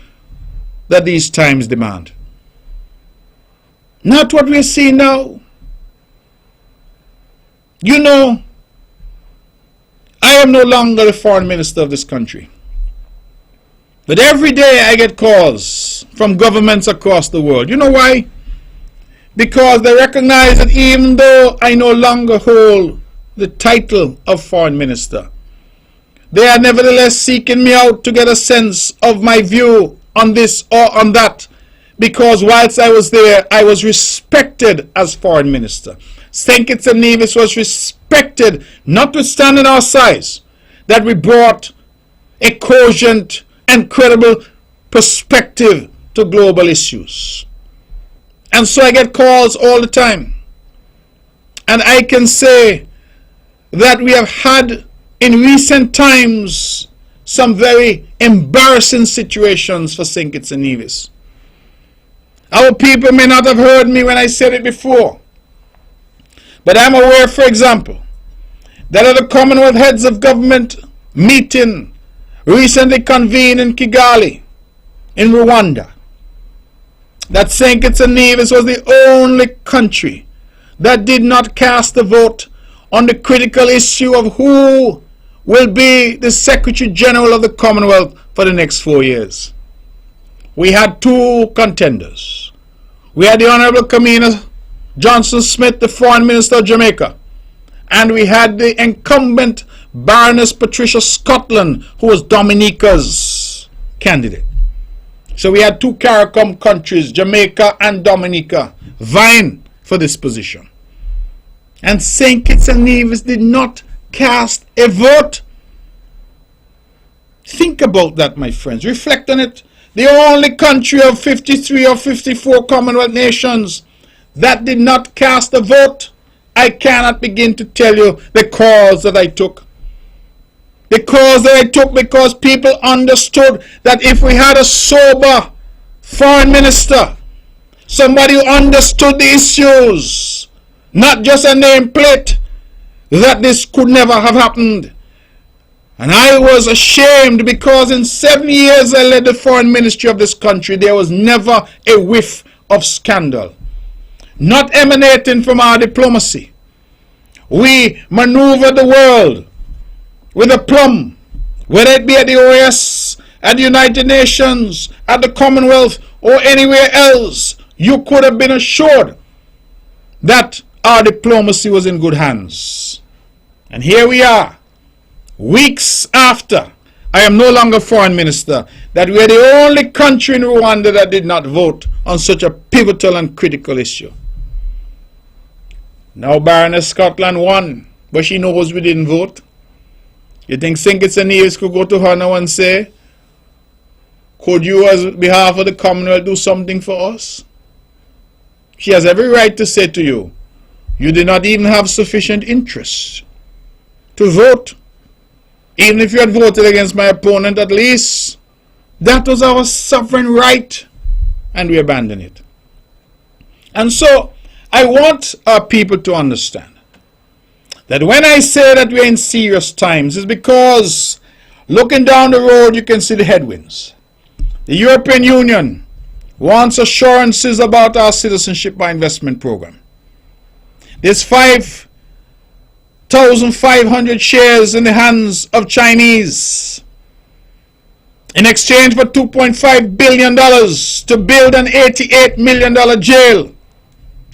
[SPEAKER 1] that these times demand. Not what we're seeing now. You know, I am no longer the foreign minister of this country. But every day I get calls from governments across the world. You know why? Because they recognize that even though I no longer hold the title of foreign minister, they are nevertheless seeking me out to get a sense of my view on this or on that. Because whilst I was there, I was respected as foreign minister. St. Kitts and Nevis was respected, notwithstanding our size, that we brought a cogent and credible perspective to global issues. And so I get calls all the time. And I can say that we have had in recent times some very embarrassing situations for St. Kitts and Nevis. Our people may not have heard me when I said it before. But I'm aware, for example, that at the Commonwealth Heads of Government meeting recently convened in Kigali, in Rwanda, that St. Kitts and Nevis was the only country that did not cast a vote on the critical issue of who will be the Secretary General of the Commonwealth for the next 4 years. We had two contenders. We had the Honorable Kamina Johnson-Smith, the Foreign Minister of Jamaica, and we had the incumbent Baroness Patricia Scotland, who was Dominica's candidate. So we had two CARICOM countries, Jamaica and Dominica, vying for this position. And St. Kitts and Nevis did not cast a vote. Think about that, my friends. Reflect on it. The only country of 53 or 54 Commonwealth nations that did not cast a vote. I cannot begin to tell you the cause that I took. The cause that I took because people understood that if we had a sober foreign minister, somebody who understood the issues, not just a nameplate, that this could never have happened. And I was ashamed because in 7 years I led the foreign ministry of this country, there was never a whiff of scandal, not emanating from our diplomacy. We maneuvered the world with aplomb, whether it be at the OAS, at the United Nations, at the Commonwealth, or anywhere else. You could have been assured that our diplomacy was in good hands. And here we are, weeks after I am no longer foreign minister, that we are the only country in Rwanda that did not vote on such a pivotal and critical issue. Now Baroness Scotland won, but she knows we didn't vote. You think St. Kitts and Nevis could go to her now and say, could you, as behalf of the Commonwealth, do something for us? She has every right to say to you, you did not even have sufficient interest to vote. Even if you had voted against my opponent, at least that was our sovereign right, and we abandoned it. And so I want our people to understand that when I say that we're in serious times, it's because looking down the road you can see the headwinds. The European Union wants assurances about our citizenship by investment program. There's 5,500 shares in the hands of Chinese in exchange for $2.5 billion to build an $88 million jail.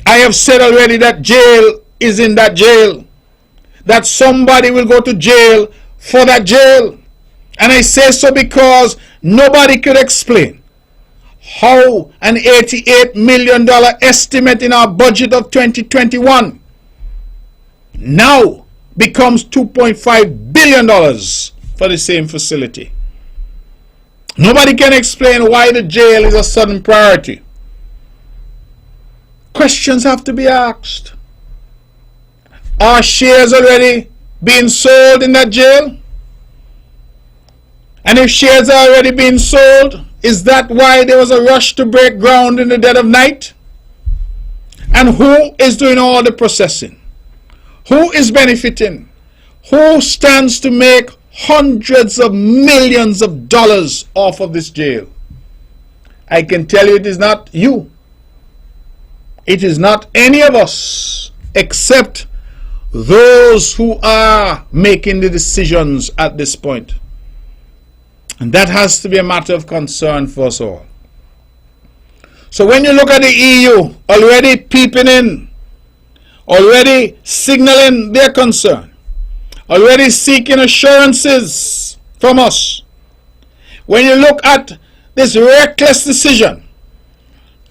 [SPEAKER 1] I have said already that jail is in that jail, that somebody will go to jail for that jail. And I say so because nobody could explain how an $88 million estimate in our budget of 2021 now becomes $2.5 billion for the same facility. Nobody can explain why the jail is a sudden priority. Questions have to be asked. Are shares already being sold in that jail? And if shares are already being sold, is that why there was a rush to break ground in the dead of night? And who is doing all the processing? Who is benefiting? Who stands to make hundreds of millions of dollars off of this jail? I can tell you it is not you. It is not any of us except those who are making the decisions at this point. And that has to be a matter of concern for us all. So when you look at the EU already peeping in, already signaling their concern, already seeking assurances from us, when you look at this reckless decision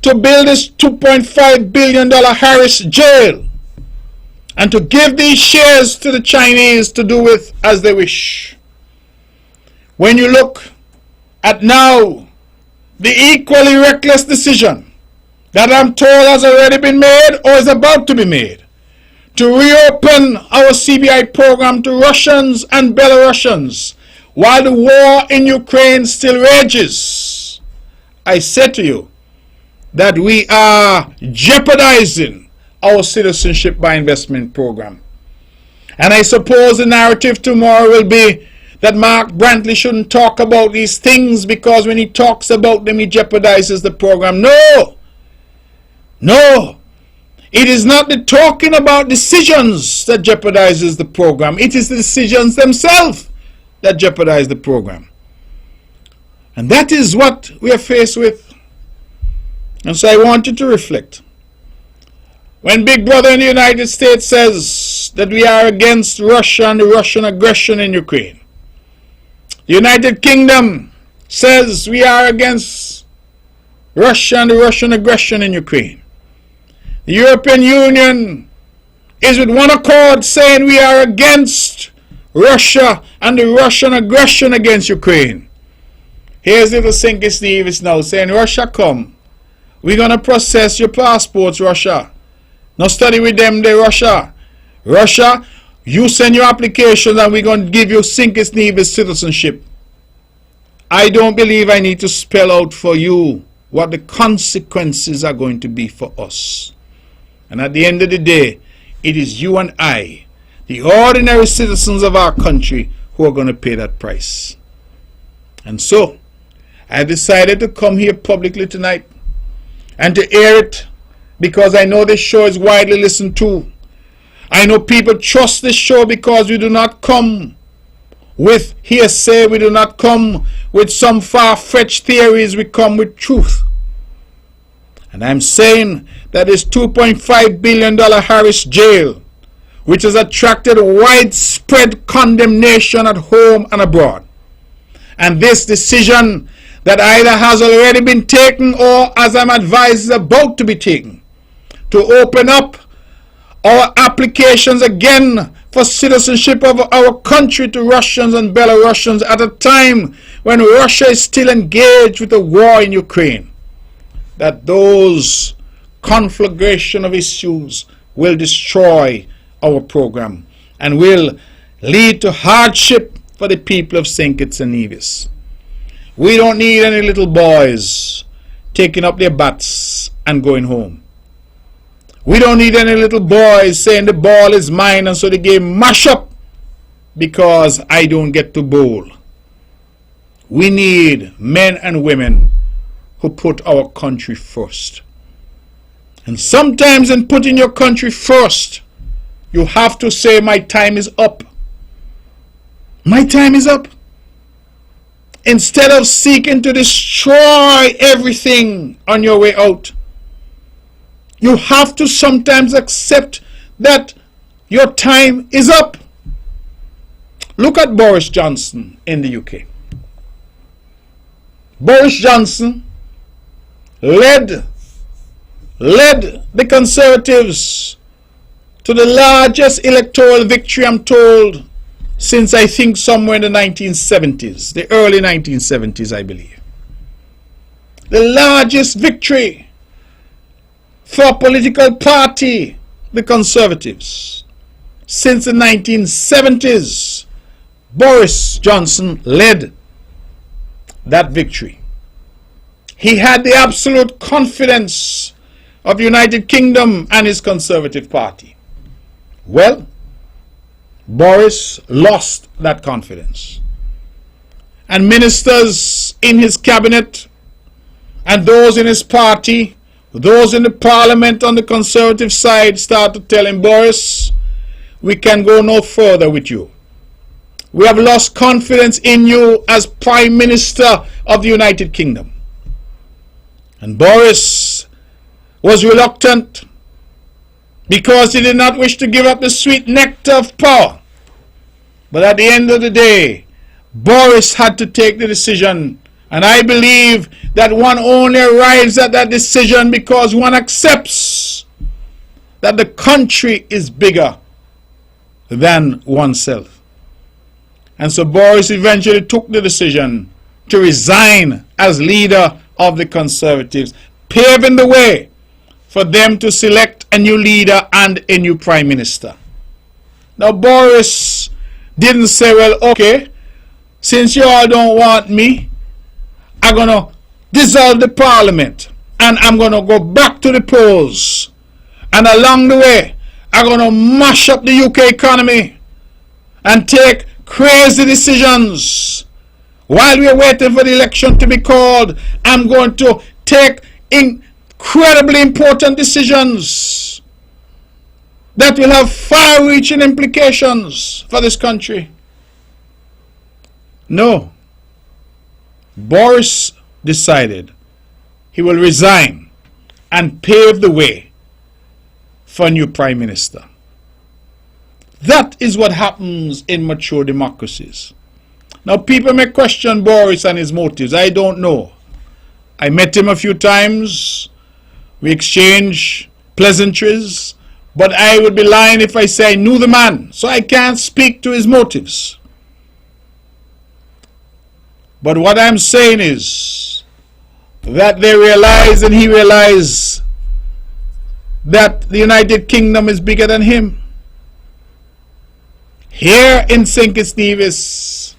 [SPEAKER 1] to build this $2.5 billion Harris jail and to give these shares to the Chinese to do with as they wish, when you look at now the equally reckless decision that I'm told has already been made or is about to be made to reopen our CBI program to Russians and Belarusians while the war in Ukraine still rages, I say to you that we are jeopardizing our citizenship by investment program. And I suppose the narrative tomorrow will be that Mark Brantley shouldn't talk about these things because when he talks about them, he jeopardizes the program. No! No! It is not the talking about decisions that jeopardizes the program. It is the decisions themselves that jeopardize the program. And that is what we are faced with. And so I want you to reflect. When Big Brother in the United States says that we are against Russia and the Russian aggression in Ukraine, the United Kingdom says we are against Russia and the Russian aggression in Ukraine, the European Union is with one accord saying we are against Russia and the Russian aggression against Ukraine. Here's little Sinky Steve is now saying, Russia come, we're going to process your passports, Russia. Now study with them there, Russia. Russia, you send your applications and we're going to give you Sinky Steve citizenship. I don't believe I need to spell out for you what the consequences are going to be for us. And at the end of the day, it is you and I, the ordinary citizens of our country, who are going to pay that price. And so, I decided to come here publicly tonight and to air it because I know this show is widely listened to. I know people trust this show because we do not come with hearsay, we do not come with some far-fetched theories, we come with truth. And I'm saying that this $2.5 billion Harris jail, which has attracted widespread condemnation at home and abroad, and this decision that either has already been taken or, as I'm advised, is about to be taken, to open up our applications again for citizenship of our country to Russians and Belarusians at a time when Russia is still engaged with the war in Ukraine, that those conflagration of issues will destroy our program and will lead to hardship for the people of St. Kitts and Nevis. We don't need any little boys taking up their bats and going home. We don't need any little boys saying the ball is mine and so the game mash up because I don't get to bowl. We need men and women who put our country first. And sometimes in putting your country first, you have to say, my time is up. My time is up. Instead of seeking to destroy everything on your way out, you have to sometimes accept that your time is up. Look at Boris Johnson in the UK. Boris Johnson led the Conservatives to the largest electoral victory, I'm told, since I think somewhere in the 1970s, the early 1970s, I believe. The largest victory for a political party, the Conservatives. Since the 1970s, Boris Johnson led that victory. He had the absolute confidence of the United Kingdom and his Conservative Party. Well, Boris lost that confidence. And ministers in his cabinet and those in his party, those in the parliament on the Conservative side, start to tell him, Boris, we can go no further with you. We have lost confidence in you as Prime Minister of the United Kingdom. And Boris was reluctant because he did not wish to give up the sweet nectar of power. But at the end of the day, Boris had to take the decision. And I believe that one only arrives at that decision because one accepts that the country is bigger than oneself. And so Boris eventually took the decision to resign as leader of the Conservatives, paving the way for them to select a new leader and a new Prime Minister. Now Boris didn't say, well, okay, since you all don't want me, I'm going to dissolve the Parliament and I'm going to go back to the polls. And along the way, I'm going to mash up the UK economy and take crazy decisions. While we are waiting for the election to be called, I'm going to take incredibly important decisions that will have far-reaching implications for this country. No. Boris decided he will resign and pave the way for a new Prime Minister. That is what happens in mature democracies. Now people may question Boris and his motives. I don't know. I met him a few times. We exchanged pleasantries. But I would be lying if I say I knew the man. So I can't speak to his motives. But what I'm saying is that they realize and he realized that the United Kingdom is bigger than him. Here in St. Kitts Nevis,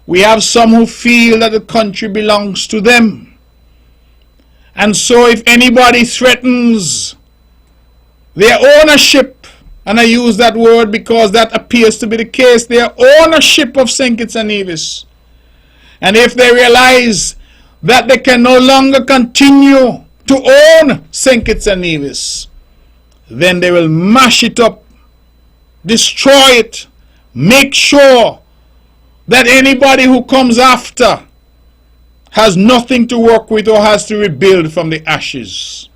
[SPEAKER 1] we have some who feel that the country belongs to them. And so if anybody threatens their ownership, and I use that word because that appears to be the case, their ownership of St. Kitts and Nevis, and if they realize that they can no longer continue to own St. Kitts and Nevis, then they will mash it up, destroy it, make sure that anybody who comes after has nothing to work with or has to rebuild from the ashes.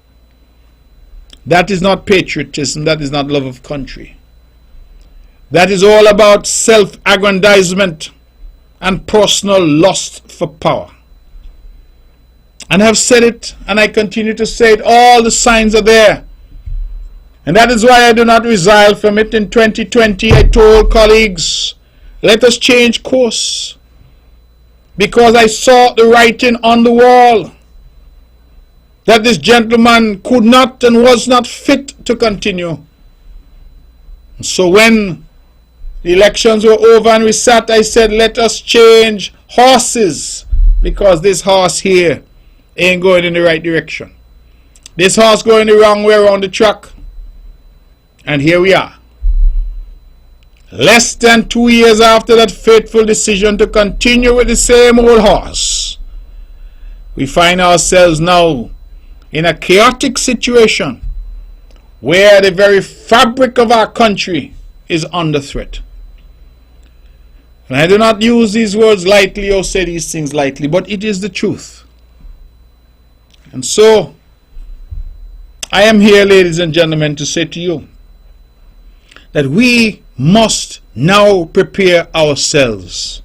[SPEAKER 1] That is not patriotism, that is not love of country. That is all about self-aggrandizement and personal lust for power. And I have said it, and I continue to say it, all the signs are there. And that is why I do not resile from it. In 2020, I told colleagues, let us change course. Because I saw the writing on the wall that this gentleman could not and was not fit to continue. So when the elections were over and we sat, I said, let us change horses, because this horse here ain't going in the right direction. This horse going the wrong way around the track. And here we are. Less than 2 years after that fateful decision to continue with the same old horse, we find ourselves now in a chaotic situation where the very fabric of our country is under threat. And I do not use these words lightly or say these things lightly, but it is the truth. And so, I am here, ladies and gentlemen, to say to you that we must now prepare ourselves,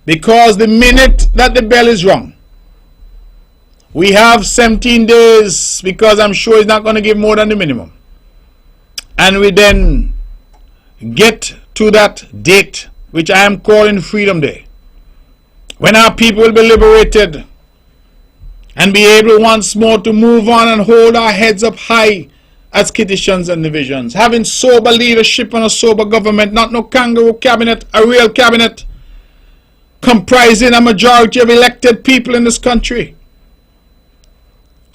[SPEAKER 1] because the minute that the bell is rung, we have 17 days, because I'm sure it's not going to give more than the minimum, and we then get to that date which I am calling Freedom Day, when our people will be liberated and be able once more to move on and hold our heads up high as Kittitians and divisions, having sober leadership and a sober government, not no kangaroo cabinet, a real cabinet comprising a majority of elected people in this country.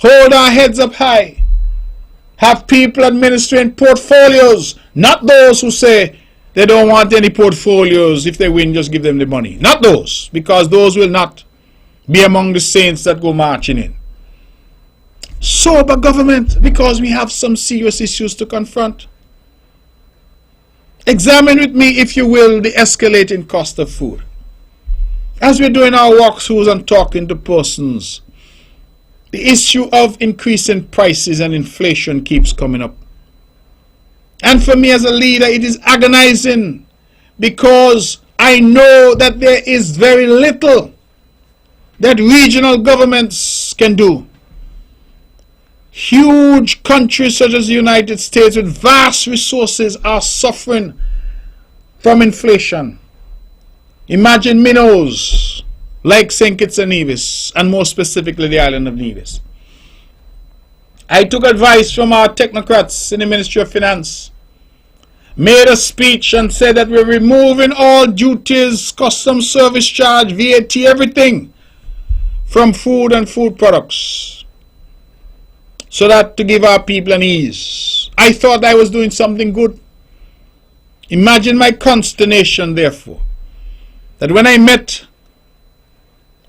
[SPEAKER 1] Hold our heads up high. Have people administering portfolios, not those who say they don't want any portfolios. If they win, just give them the money. Not those, because those will not be among the saints that go marching in. Sober government, because we have some serious issues to confront. Examine with me, if you will, the escalating cost of food. As we're doing our walkthroughs and talking to persons, the issue of increasing prices and inflation keeps coming up. And for me as a leader, it is agonizing, because I know that there is very little that regional governments can do. Huge countries such as the United States with vast resources are suffering from inflation. Imagine minnows like St. Kitts and Nevis, and more specifically the island of Nevis. I took advice from our technocrats in the Ministry of Finance, made a speech and said that we're removing all duties, customs service charge, VAT, everything from food and food products, so that to give our people an ease. I thought I was doing something good. Imagine my consternation, therefore, that when I met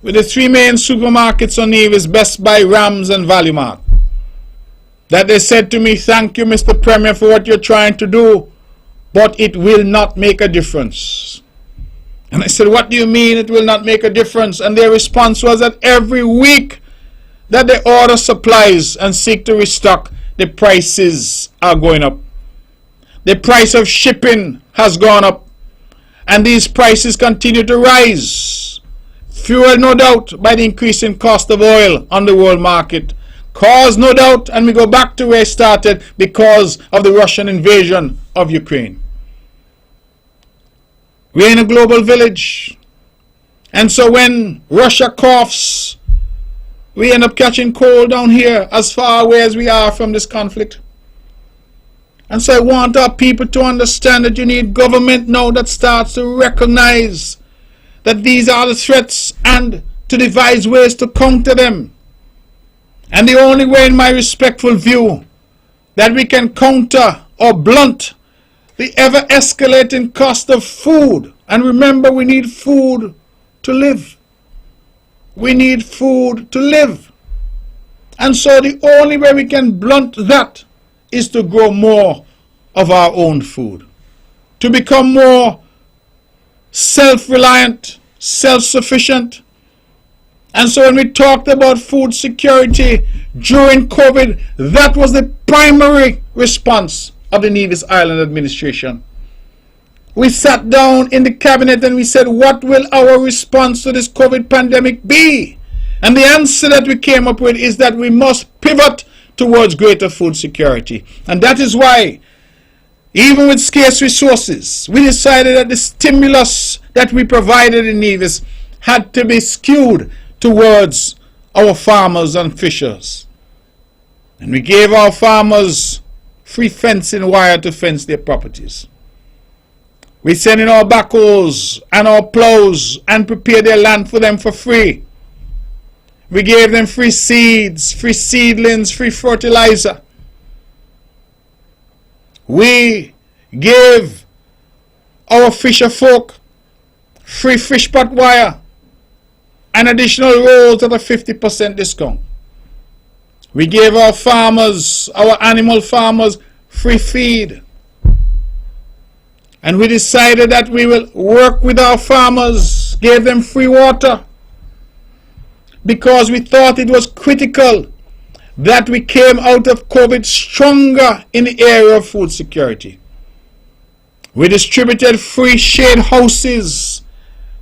[SPEAKER 1] with the three main supermarkets on Nevis, Best Buy, Rams and Value Mart, that they said to me, "Thank you, Mr. Premier, for what you're trying to do, but it will not make a difference." And I said, "What do you mean it will not make a difference?" And their response was that every week that they order supplies and seek to restock, the prices are going up. The price of shipping has gone up, and these prices continue to rise, fueled no doubt by the increasing cost of oil on the world market, caused no doubt, and we go back to where it started, because of the Russian invasion of Ukraine. We're in a global village, and so when Russia coughs, we end up catching cold down here, as far away as we are from this conflict. And so I want our people to understand that you need government now that starts to recognize that these are the threats and to devise ways to counter them. And the only way, in my respectful view, that we can counter or blunt the ever escalating cost of food, and remember, we need food to live. We need food to live. And so the only way we can blunt that is to grow more of our own food, to become more self-reliant, self-sufficient. And so when we talked about food security during COVID, that was the primary response of the Nevis Island administration. We sat down in the cabinet and we said, what will our response to this COVID pandemic be? And the answer that we came up with is that we must pivot towards greater food security. And that is why, even with scarce resources, we decided that the stimulus that we provided in Nevis had to be skewed towards our farmers and fishers. And we gave our farmers free fencing wire to fence their properties. We sent in our backhoes and our plows and prepared their land for them for free. We gave them free seeds, free seedlings, free fertilizer. We gave our fisher folk free fish pot wire and additional rolls at a 50% discount. We gave our farmers, our animal farmers, free feed. And we decided that we will work with our farmers, gave them free water, because we thought it was critical that we came out of COVID stronger in the area of food security. We distributed free shade houses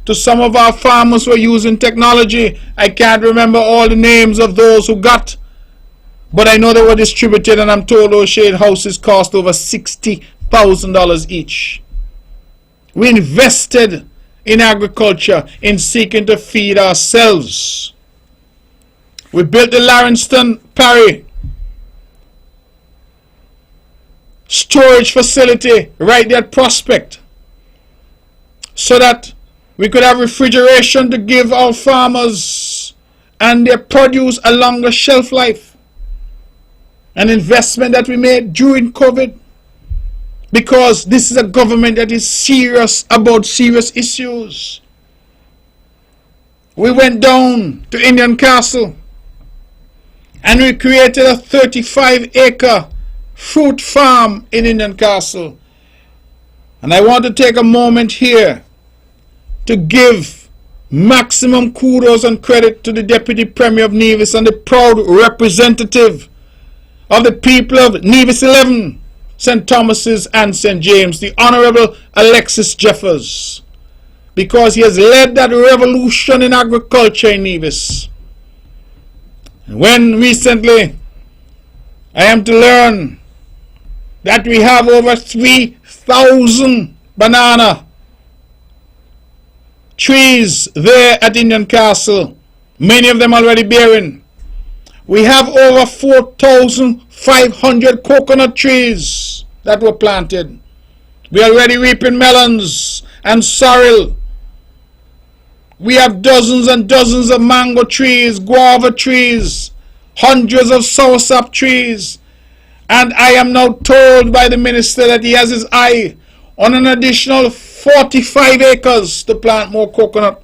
[SPEAKER 1] to some of our farmers who are using technology. I can't remember all the names of those who got, but I know they were distributed, and I'm told those shade houses cost over $60,000 each. We invested in agriculture, in seeking to feed ourselves. We built the Lawrenceston Parry storage facility right there at Prospect, so that we could have refrigeration to give our farmers and their produce a longer shelf life. An investment that we made during COVID, because this is a government that is serious about serious issues. We went down to Indian Castle and we created a 35-acre fruit farm in Indian Castle, And I want to take a moment here to give maximum kudos and credit to the Deputy Premier of Nevis and the proud representative of the people of Nevis 11, St. Thomas's and St. James, the Honorable Alexis Jeffers, because he has led that revolution in agriculture in Nevis. And when recently I am to learn that we have over 3,000 banana trees there at Indian Castle, many of them already bearing. We have over 4,500 coconut trees that were planted. We are already reaping melons and sorrel. We have dozens and dozens of mango trees, guava trees, hundreds of soursop trees. And I am now told by the minister that he has his eye on an additional 45 acres to plant more coconut.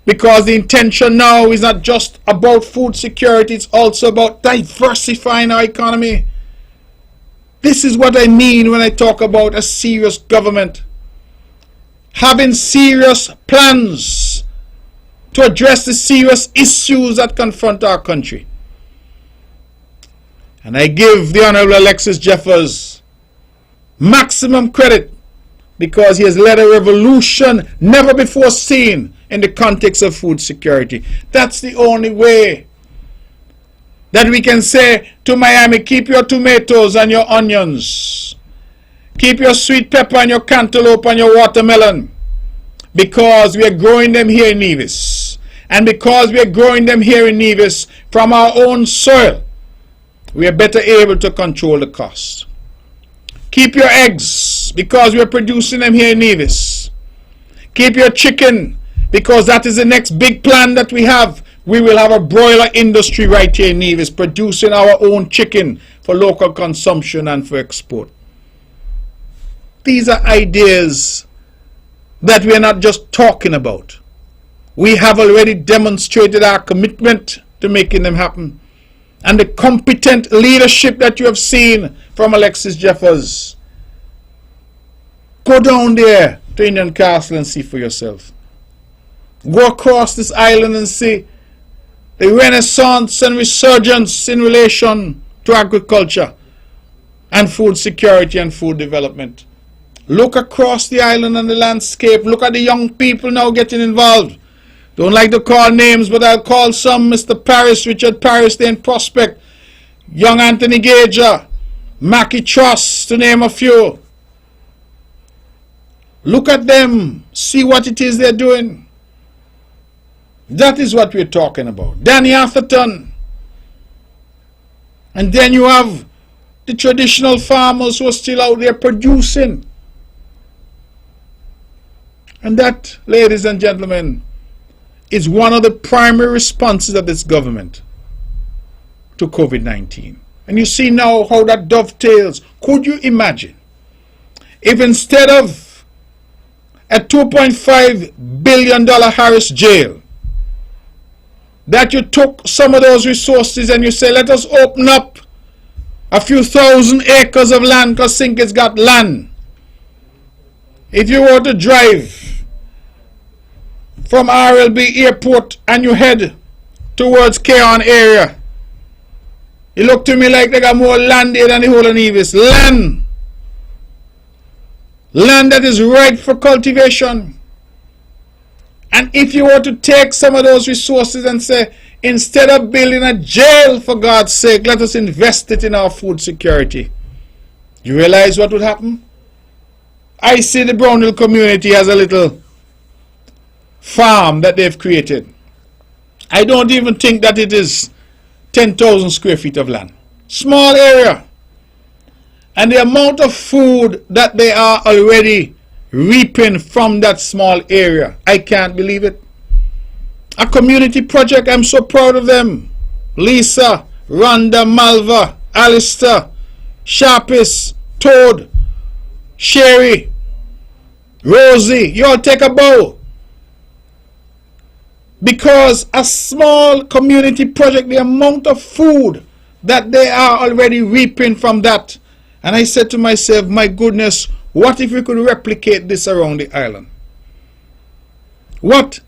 [SPEAKER 1] Because the intention now is not just about food security, it's also about diversifying our economy. This is what I mean when I talk about a serious government. Having serious plans to address the serious issues that confront our country. And I give the Honorable Alexis Jeffers maximum credit because he has led a revolution never before seen in the context of food security. That's the only way that we can say to Miami, keep your tomatoes and your onions. Keep your sweet pepper and your cantaloupe and your watermelon. Because we are growing them here in Nevis. And because we are growing them here in Nevis from our own soil, we are better able to control the cost. Keep your eggs because we are producing them here in Nevis. Keep your chicken because that is the next big plan that we have. We will have a broiler industry right here in Nevis producing our own chicken for local consumption and for export. These are ideas that we are not just talking about. We have already demonstrated our commitment to making them happen. And the competent leadership that you have seen from Alexis Jeffers. Go down there to Indian Castle and see for yourself. Go across this island and see the renaissance and resurgence in relation to agriculture and food security and food development. Look across the island and the landscape. Look at the young people now getting involved. Don't like to call names, but I'll call some. Mr. Paris, Richard Paris, there in Prospect. Young Anthony Gager, Mackie Truss, to name a few. Look at them. See what it is they're doing. That is what we're talking about. Danny Atherton. And then you have the traditional farmers who are still out there producing. And that, ladies and gentlemen, is one of the primary responses of this government to COVID-19. And you see now how that dovetails. Could you imagine if instead of a $2.5 billion Harris jail, that you took some of those resources and you say, let us open up a few thousand acres of land because Sinki's got land. If you were to drive from RLB Airport and you head towards Keon area, it looked to me like they got more land here than the whole of Nevis. Land that is right for cultivation. And if you were to take some of those resources and say, instead of building a jail, for God's sake, let us invest it in our food security. You realize what would happen? I see the Brantley community as a little farm that they've created. I don't even think that it is 10,000 square feet of land. Small area. And the amount of food that they are already reaping from that small area, I can't believe it. A community project, I'm so proud of them. Lisa, Rhonda, Malva, Alistair, Sharpis, Toad, Sherry, Rosie, you all take a bow. Because a small community project, the amount of food that they are already reaping from that. And I said to myself, my goodness, What if we could replicate this around the island? What?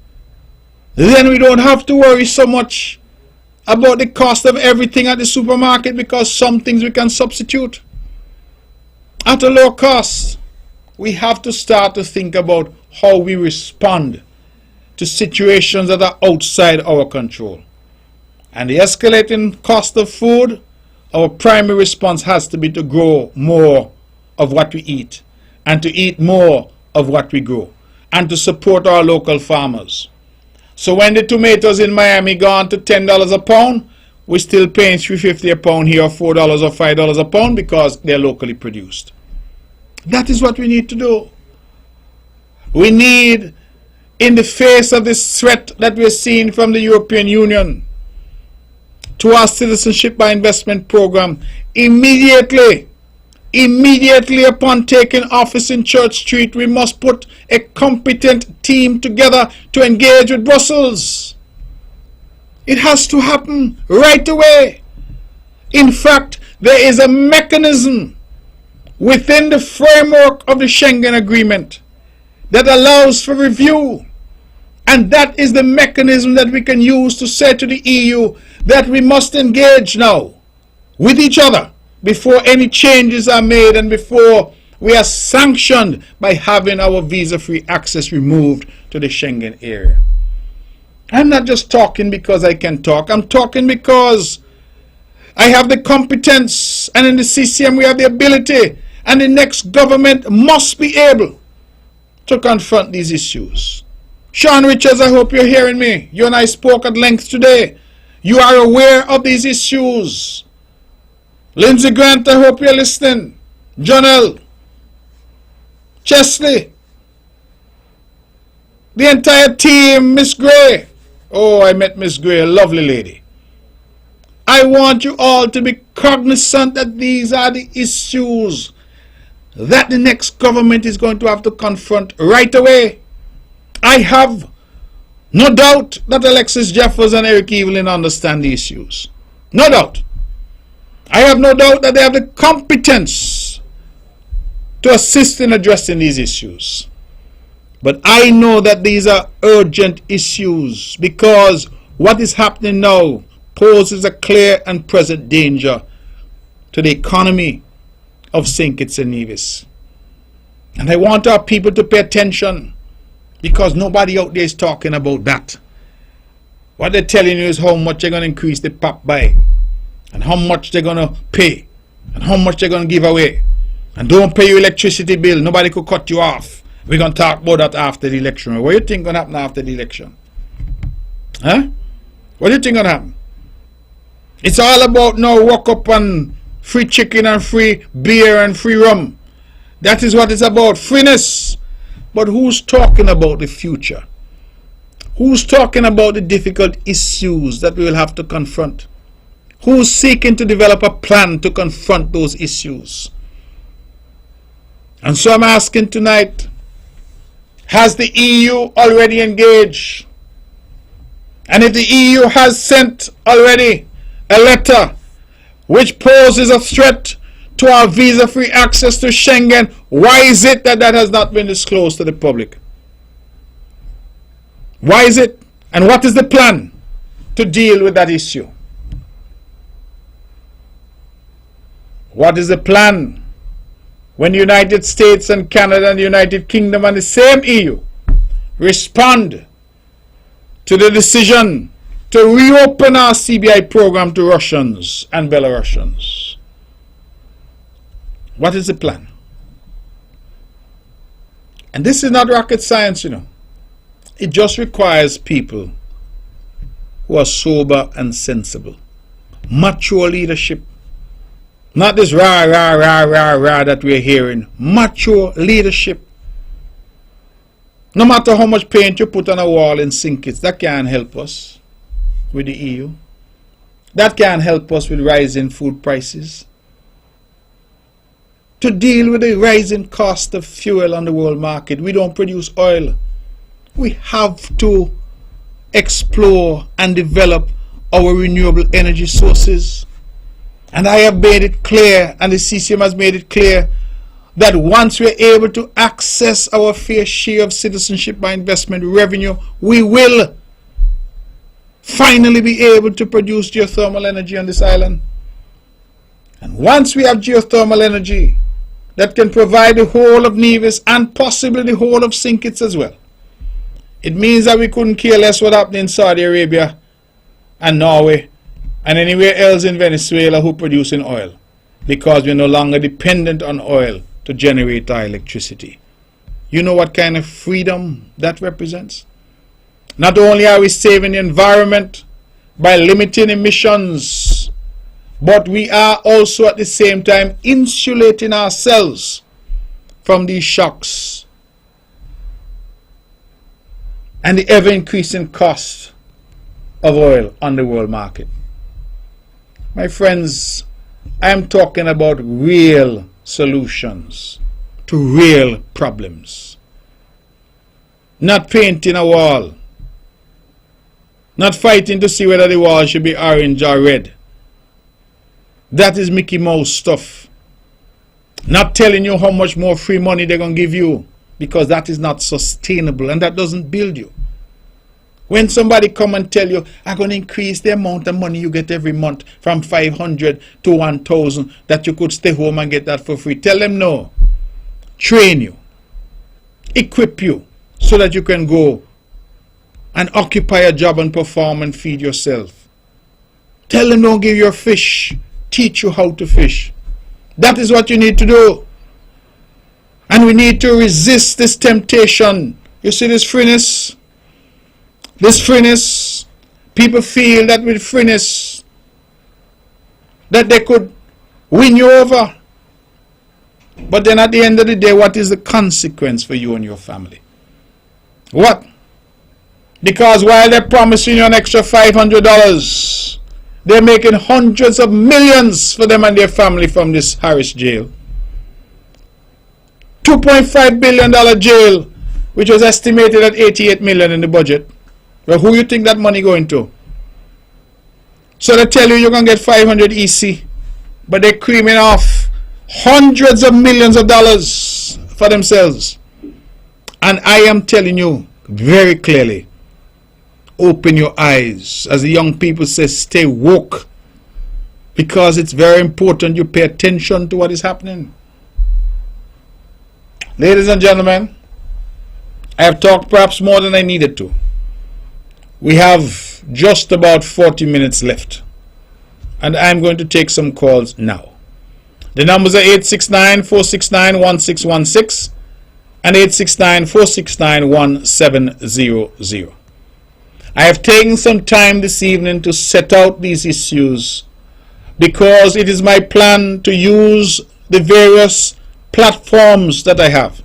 [SPEAKER 1] Then we don't have to worry so much about the cost of everything at the supermarket, because some things we can substitute at a low cost. We have to start to think about how we respond to situations that are outside our control. And the escalating cost of food, our primary response has to be to grow more of what we eat, and to eat more of what we grow, and to support our local farmers. So when the tomatoes in Miami gone to $10 a pound, we're still paying $3.50 a pound here, or $4 or $5 a pound, because they're locally produced. That is what we need to do. We need, in the face of this threat that we're seeing from the European Union to our citizenship by investment program, immediately upon taking office in Church Street, we must put a competent team together to engage with Brussels. It has to happen right away. In fact, there is a mechanism within the framework of the Schengen Agreement that allows for review. And that is the mechanism that we can use to say to the EU that we must engage now with each other before any changes are made and before we are sanctioned by having our visa-free access removed to the Schengen area. I'm not just talking because I can talk. I'm talking because I have the competence, and in the CCM we have the ability, and the next government must be able to confront these issues. Sean Richards, I hope you're hearing me. You and I spoke at length today. You are aware of these issues. Lindsey Grant, I hope you're listening. Jonelle, Chesley, the entire team, Miss Gray. Oh, I met Miss Gray, a lovely lady. I want you all to be cognizant that these are the issues that the next government is going to have to confront right away. I have no doubt that Alexis Jeffers and Eric Evelyn understand the issues. No doubt. I have no doubt that they have the competence to assist in addressing these issues. But I know that these are urgent issues, because what is happening now poses a clear and present danger to the economy of St. Kitts and Nevis. And I want our people to pay attention, because nobody out there is talking about that. What they're telling you is how much they're going to increase the PAP by, and how much they're going to pay, and how much they're going to give away. And don't pay your electricity bill. Nobody could cut you off. We're going to talk about that after the election. What do you think going to happen after the election? Huh? What do you think going to happen? It's all about now walk up and free chicken and free beer and free rum. That is what it's about. Freeness. But who's talking about the future? Who's talking about the difficult issues that we will have to confront? Who's seeking to develop a plan to confront those issues? And so I'm asking tonight, has the EU already engaged? And if the EU has sent already a letter which poses a threat to our visa-free access to Schengen, why is it that that has not been disclosed to the public? Why is it? And what is the plan to deal with that issue? What is the plan when the United States and Canada and the United Kingdom and the same EU respond to the decision to reopen our CBI program to Russians and Belarusians? What is the plan? And this is not rocket science, you know. It just requires people who are sober and sensible. Mature leadership. Not this rah, rah, rah, rah, rah that we're hearing. Mature leadership. No matter how much paint you put on a wall in St. Kitts, that can't help us with the EU. That can't help us with rising food prices. To deal with the rising cost of fuel on the world market, we don't produce oil. We have to explore and develop our renewable energy sources. And I have made it clear, and the CCM has made it clear, that once we're able to access our fair share of citizenship by investment revenue, we will finally be able to produce geothermal energy on this island. And once we have geothermal energy that can provide the whole of Nevis and possibly the whole of St. Kitts as well, it means that we couldn't care less what happened in Saudi Arabia and Norway and anywhere else in Venezuela who producing oil, because we're no longer dependent on oil to generate our electricity. You know what kind of freedom that represents? Not only are we saving the environment by limiting emissions, but we are also at the same time insulating ourselves from these shocks and the ever-increasing cost of oil on the world market. My friends, I am talking about real solutions to real problems. Not painting a wall. Not fighting to see whether the wall should be orange or red. That is Mickey Mouse stuff. Not telling you how much more free money they're going to give you, because that is not sustainable and that doesn't build you. When somebody come and tell you, I'm going to increase the amount of money you get every month from 500 to 1,000, that you could stay home and get that for free, tell them no. Train you. Equip you so that you can go and occupy a job and perform and feed yourself. Tell them don't give you a fish. Teach you how to fish. That is what you need to do. And we need to resist this temptation. You see this freeness? This freeness, people feel that with freeness that they could win you over. But then at the end of the day, what is the consequence for you and your family? What? Because while they're promising you an extra $500, they're making hundreds of millions for them and their family from this Harris jail. $2.5 billion jail, which was estimated at $88 million in the budget. Well, who you think that money going to? So they tell you you're going to get 500 EC, but they're creaming off hundreds of millions of dollars for themselves. And I am telling you very clearly, open your eyes. As the young people say, stay woke, because it's very important you pay attention to what is happening. Ladies and gentlemen, I have talked perhaps more than I needed to. We have just about 40 minutes left, and I'm going to take some calls now. The numbers are 869-469-1616 and 869-469-1700. I have taken some time this evening to set out these issues because it is my plan to use the various platforms that I have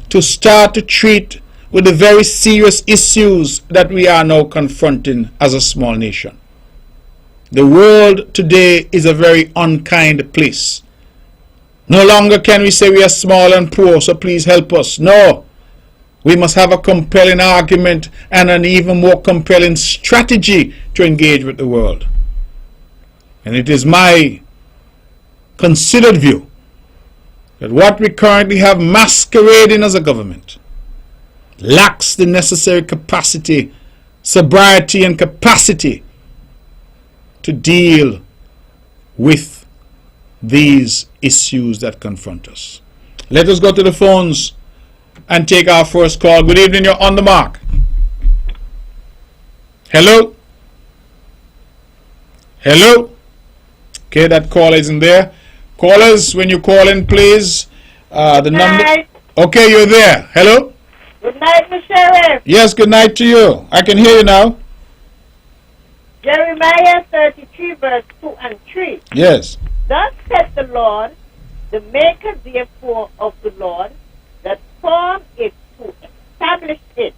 [SPEAKER 1] to start to treat with the very serious issues that we are now confronting as a small nation. The world today is a very unkind place. No longer can we say we are small and poor, so please help us. No. We must have a compelling argument and an even more compelling strategy to engage with the world. And it is my considered view that what we currently have masquerading as a government lacks the necessary capacity, sobriety, and capacity to deal with these issues that confront us. Let us go to the phones and take our first call. Good evening, you're on the mark. Hello? Hello? Okay, that call isn't there. Callers, when you call in, please, the number. Okay, you're there. Hello?
[SPEAKER 2] Good night, Mr. Sheriff.
[SPEAKER 1] Yes, good night to you. I can hear you now.
[SPEAKER 2] Jeremiah 33, verse 2 and 3.
[SPEAKER 1] Yes.
[SPEAKER 2] Thus said the Lord, the maker therefore of the Lord, that formed it to establish it.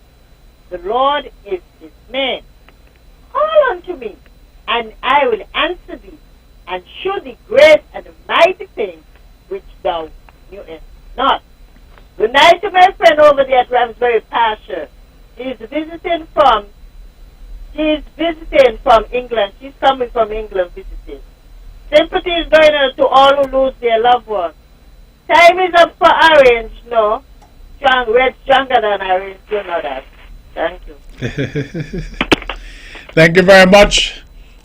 [SPEAKER 2] The Lord is his name. Call unto me, and I will answer thee, and show thee great and mighty things which thou knewest not. Good night to my friend over there at Ramsbury Pasture. She's visiting from England. She's coming from England visiting. Sympathy is going out to all who lose their loved ones. Time is up for orange, no? Red stronger than orange, you know that. Thank you.
[SPEAKER 1] Thank you very much.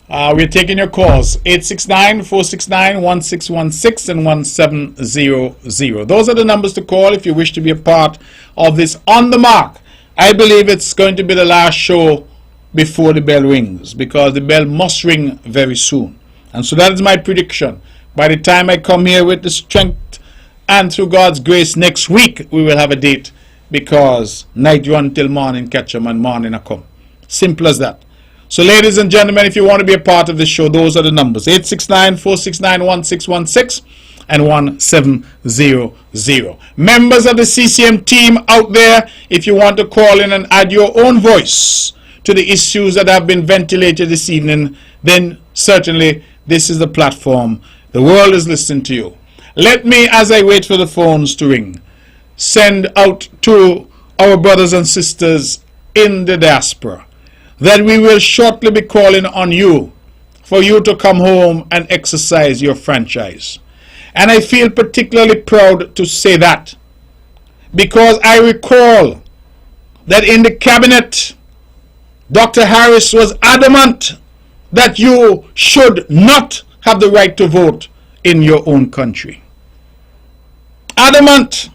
[SPEAKER 1] We're taking your calls. 869-469-1616 and 1700. Those are the numbers to call if you wish to be a part of this On the Mark. I believe it's going to be the last show before the bell rings, because the bell must ring very soon. And so that is my prediction. By the time I come here with the strength and through God's grace next week, we will have a date, because night run till morning catch 'em and morning a come. Simple as that. So ladies and gentlemen, if you want to be a part of this show, those are the numbers. 869-469-1616 and 1700. Members of the CCM team out there, if you want to call in and add your own voice to the issues that have been ventilated this evening, then certainly this is the platform. The world is listening to you. Let me, as I wait for the phones to ring, send out to our brothers and sisters in the diaspora that we will shortly be calling on you for you to come home and exercise your franchise. And I feel particularly proud to say that, because I recall that in the cabinet, Dr. Harris was adamant that you should not have the right to vote in your own country. Adamant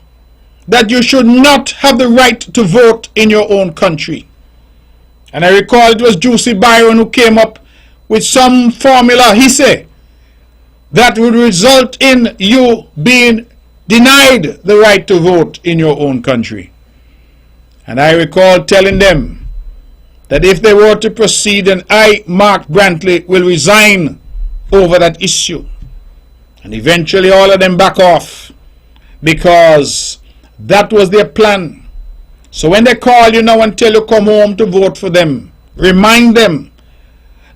[SPEAKER 1] that you should not have the right to vote in your own country. And I recall it was Juicy Byron who came up with some formula, he said, that would result in you being denied the right to vote in your own country. And I recall telling them that if they were to proceed, then I, Mark Brantley, will resign over that issue. And eventually all of them back off, because that was their plan. So when they call you now and tell you come home to vote for them, remind them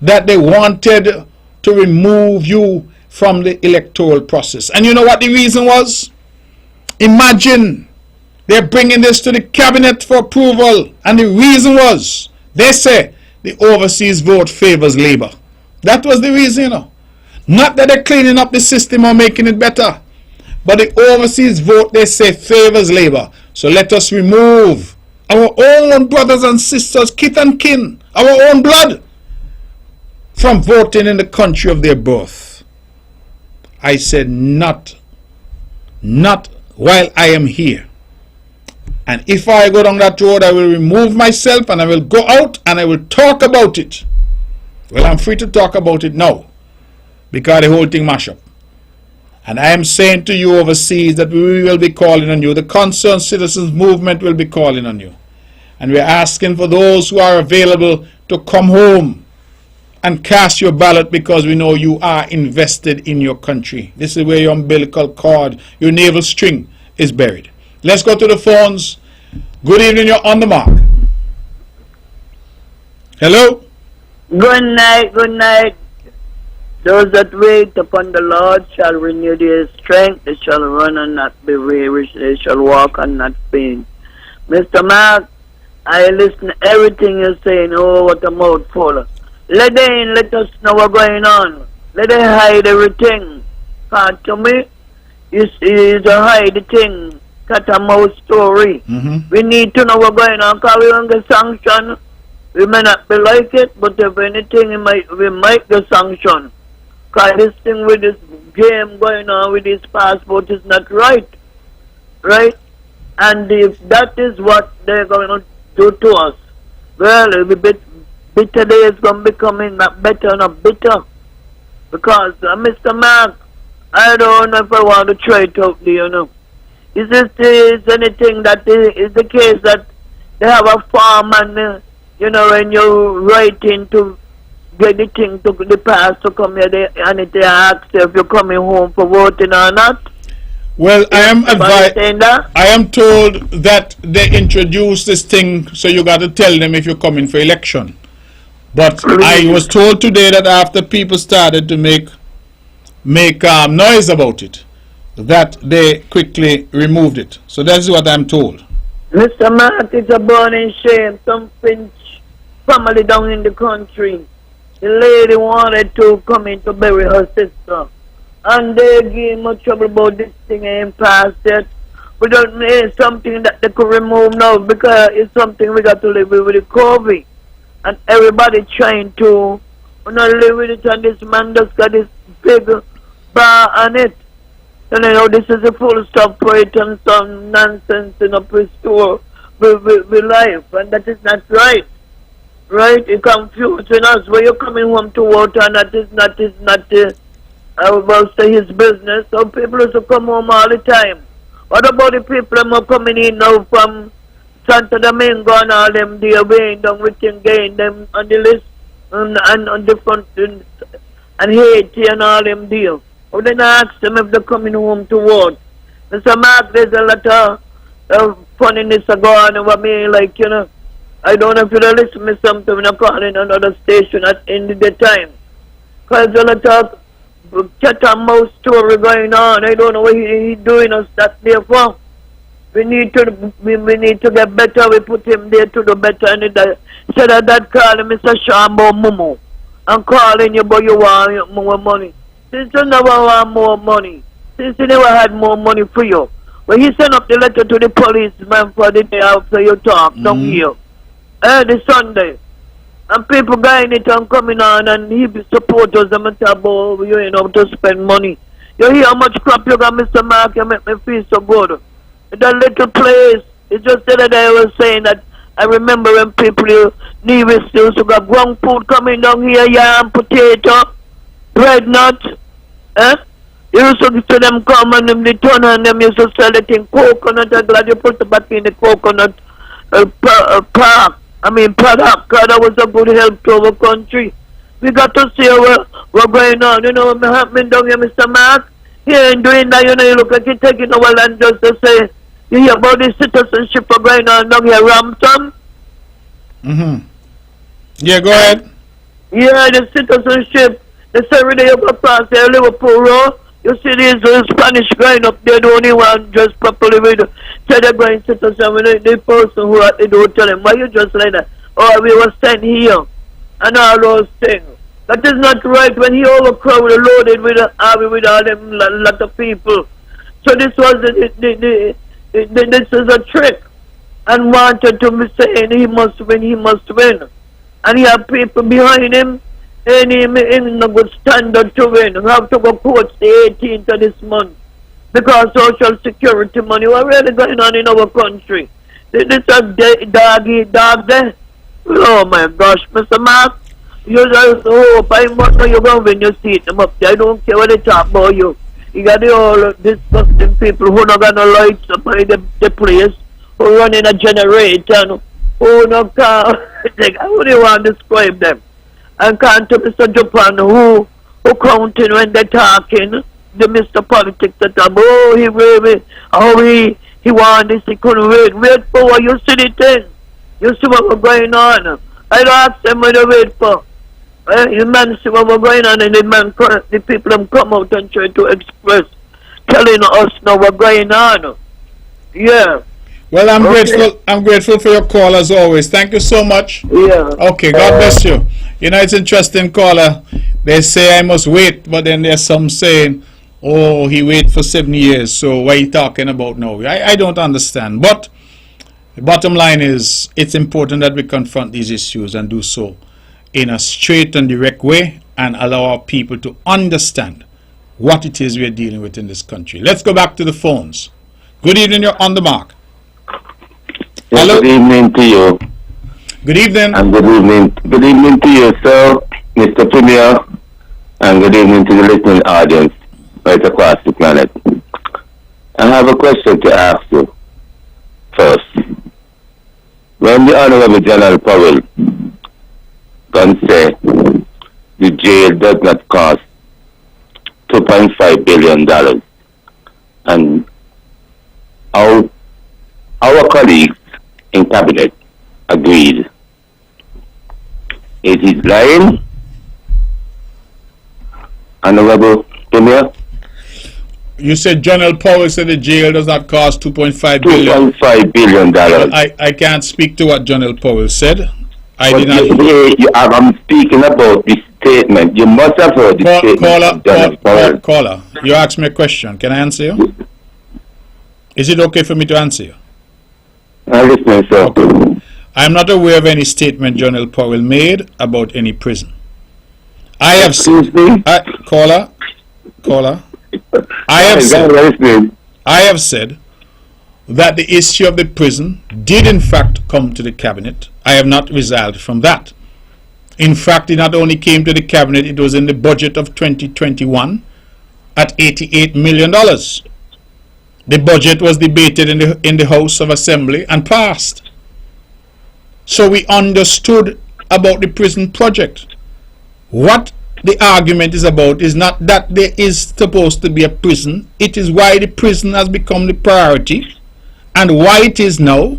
[SPEAKER 1] that they wanted to remove you from the electoral process. And you know what the reason was? Imagine they're bringing this to the cabinet for approval, and the reason was, they say, the overseas vote favors Labour. That was the reason, you know. Not that they're cleaning up the system or making it better, but the overseas vote, they say, favors Labour. So let us remove our own brothers and sisters, kith and kin, our own blood, from voting in the country of their birth. I said, not while I am here. And if I go down that road, I will remove myself and I will go out and I will talk about it. Well, I'm free to talk about it now, because the whole thing mash up. And I am saying to you overseas that we will be calling on you. The Concerned Citizens Movement will be calling on you. And we're asking for those who are available to come home and cast your ballot, because we know you are invested in your country. This is where your umbilical cord, your navel string is buried. Let's go to the phones. Good evening, you're on the mark. Hello?
[SPEAKER 3] Good night, good night. Those that wait upon the Lord shall renew their strength. They shall run and not be weary. They shall walk and not faint. Mr. Mark, I listen to everything you're saying. Oh, what a mouthful. Let them in, let us know what's going on. Let them hide everything. To me, it's a hide thing. Cat a mouse story. We need to know what's going on, because we don't get sanctioned. We may not be like it, but if anything, we might get sanctioned. Because this thing with this game going on with this passport is not right. Right? And if that is what they're going to do to us, well, it'll be bitter days going to be coming, not better, not bitter. Because, Mr. Mark, I don't know if I want to try it out there, you know. Is anything that is the case that they have a farm and, you know, when you're writing to get the thing to the past to come here, and if they ask you if you're coming home for voting or not?
[SPEAKER 1] Well, I am advised. I am told that they introduced this thing, so you got to tell them if you're coming for election. But I was told today that after people started to make noise about it, that they quickly removed it. So that's what I'm told.
[SPEAKER 3] Mr. Mark, it's a burning shame. Some Finch family down in the country, the lady wanted to come in to bury her sister. And they give much trouble about this thing ain't passed yet. We don't need something that they could remove now because it's something we got to live with the COVID. And everybody trying to not live with it, and this man just got this big bar on it. And you know, this is a full stop for it and some nonsense in a store with life, and that is not right. Right? It confusing us. When you're coming home to water, and that is not I will say his business. Some people used to come home all the time. What about the people who are coming in now from Santo Domingo and all them, they are weighing down within getting them on the list and on different and Haiti and all them deal. Or then I ask them if they're coming home to work. Mr. Mark, there's a lot of funniness going on with me, like, you know, I don't know if you'll listen to me something when I call in another station at the end of the time. Because there's a lot of cat and mouse story going on. I don't know what he's doing us that there for. We need to get better. We put him there to do better. And instead of that, call him Mr. Shambo Mumu and calling you, but you want more money. Since you never want more money, since you never had more money for you, when he sent up the letter to the policeman for the day after you talk, down here, the Sunday, and people buying it and coming on, and he support us and talk about you know to spend money. You hear how much crap you got, Mr. Mark, you make me feel so good. That little place, it's just the other day I was saying that I remember when people used to got ground food coming down here, yam, potato, bread nut, You used to see them come and them, they turn and them used to sell it in coconut. I'm glad you put the back in the coconut product, because that was a good help to our country. We got to see what's going on. You know what happening down here, Mr. Mark? He ain't doing that, you know, you look like you're taking our land just to say, you hear about the citizenship going on down here, Rampton?
[SPEAKER 1] Yeah, go ahead.
[SPEAKER 3] Yeah, the citizenship. They say when you go across there, Liverpool Road, you see these Spanish going up there, the only one dressed properly with say they're going citizen with the person who at the door tell him, why you just like that? Oh, we were sent here, and all those things. That is not right when he overcrowded, loaded with all them lot of people. So this was this is a trick, and wanted to be saying he must win, and he have people behind him, and him in a good standard to win. We have to go court the 18th of this month because social security money was really going on in our country. This is a dog there. Oh my gosh, Mr. Mark. You just hope I must know you're going to win your seat them up there. I don't care what they talk about you. You got the all disgusting people who not got no lights up in the place, who running a generator, and who no car. How do you want to describe them? And can't to Mr. Japan who counting when they're talking, the Mr. Politics that oh he really, oh he want this, he couldn't wait for what you see the thing. You see what was going on. I don't ask them what they wait for. The man see what was going on, and the people them come out and try to express, telling us now what's going on. Yeah.
[SPEAKER 1] Well, I'm grateful. I'm grateful for your call as always. Thank you so much.
[SPEAKER 3] Yeah.
[SPEAKER 1] Okay. God bless you. You know, it's interesting, caller. They say I must wait, but then there's some saying, "Oh, he waited for 7 years. So what are you talking about now?" I don't understand. But the bottom line is, it's important that we confront these issues and do so in a straight and direct way, and allow our people to understand what it is we're dealing with in this country. Let's go back to the phones. Good evening. You're on the mark.
[SPEAKER 4] Yes,
[SPEAKER 1] hello.
[SPEAKER 4] Good evening to you.
[SPEAKER 1] Good evening.
[SPEAKER 4] And good evening to you, sir, Mr. Premier, and good evening to the listening audience right across the planet. I have a question to ask you first. When the Honorable General Powell can say the jail does not cost $2.5 billion, and our colleagues in cabinet agreed, is he lying, Honorable Premier?
[SPEAKER 1] You said General Powell said the jail does not cost $2.5 billion.
[SPEAKER 4] $2.5 billion.
[SPEAKER 1] I can't speak to what General Powell said. I did not.
[SPEAKER 4] I'm speaking about the statement. You must have heard the statement.
[SPEAKER 1] Caller, you asked me a question. Can I answer you? Is it okay for me to answer you?
[SPEAKER 4] I'm listening, sir.
[SPEAKER 1] Okay. I am not aware of any statement General Powell made about any prison. I have said, caller, I have said that the issue of the prison did in fact come to the cabinet. I have not resolved from that. In fact, it not only came to the cabinet, it was in the budget of 2021 at $88 million. The budget was debated in the House of Assembly and passed. So we understood about the prison project. What the argument is about is not that there is supposed to be a prison. It is why the prison has become the priority and why it is now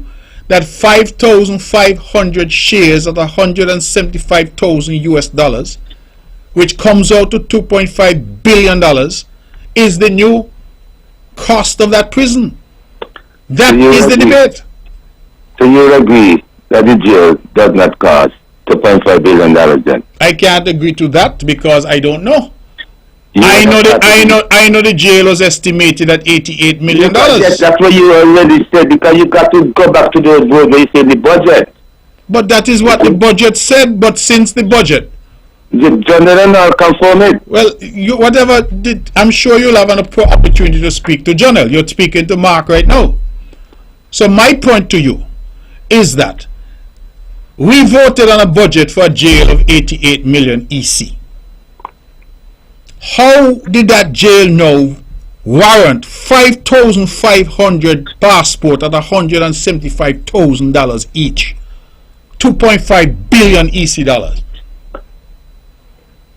[SPEAKER 1] that 5,500 shares at $175,000 US, which comes out to $2.5 billion, is the new cost of that prison. That is the debate.
[SPEAKER 4] So you agree that the jail does not cost $2.5 billion then?
[SPEAKER 1] I can't agree to that because I don't know. I know the jail was estimated at $88 million.
[SPEAKER 4] That's what you already said, because you got to go back to those words where you said the budget.
[SPEAKER 1] But that is what the budget said. But since the budget,
[SPEAKER 4] the general now confirm it.
[SPEAKER 1] Well, I'm sure you'll have an opportunity to speak to General. You're speaking to Mark right now. So my point to you is that we voted on a budget for a jail of 88 million EC. How did that jail now warrant 5,500 passport at $175,000 each? 2.5 billion EC dollars.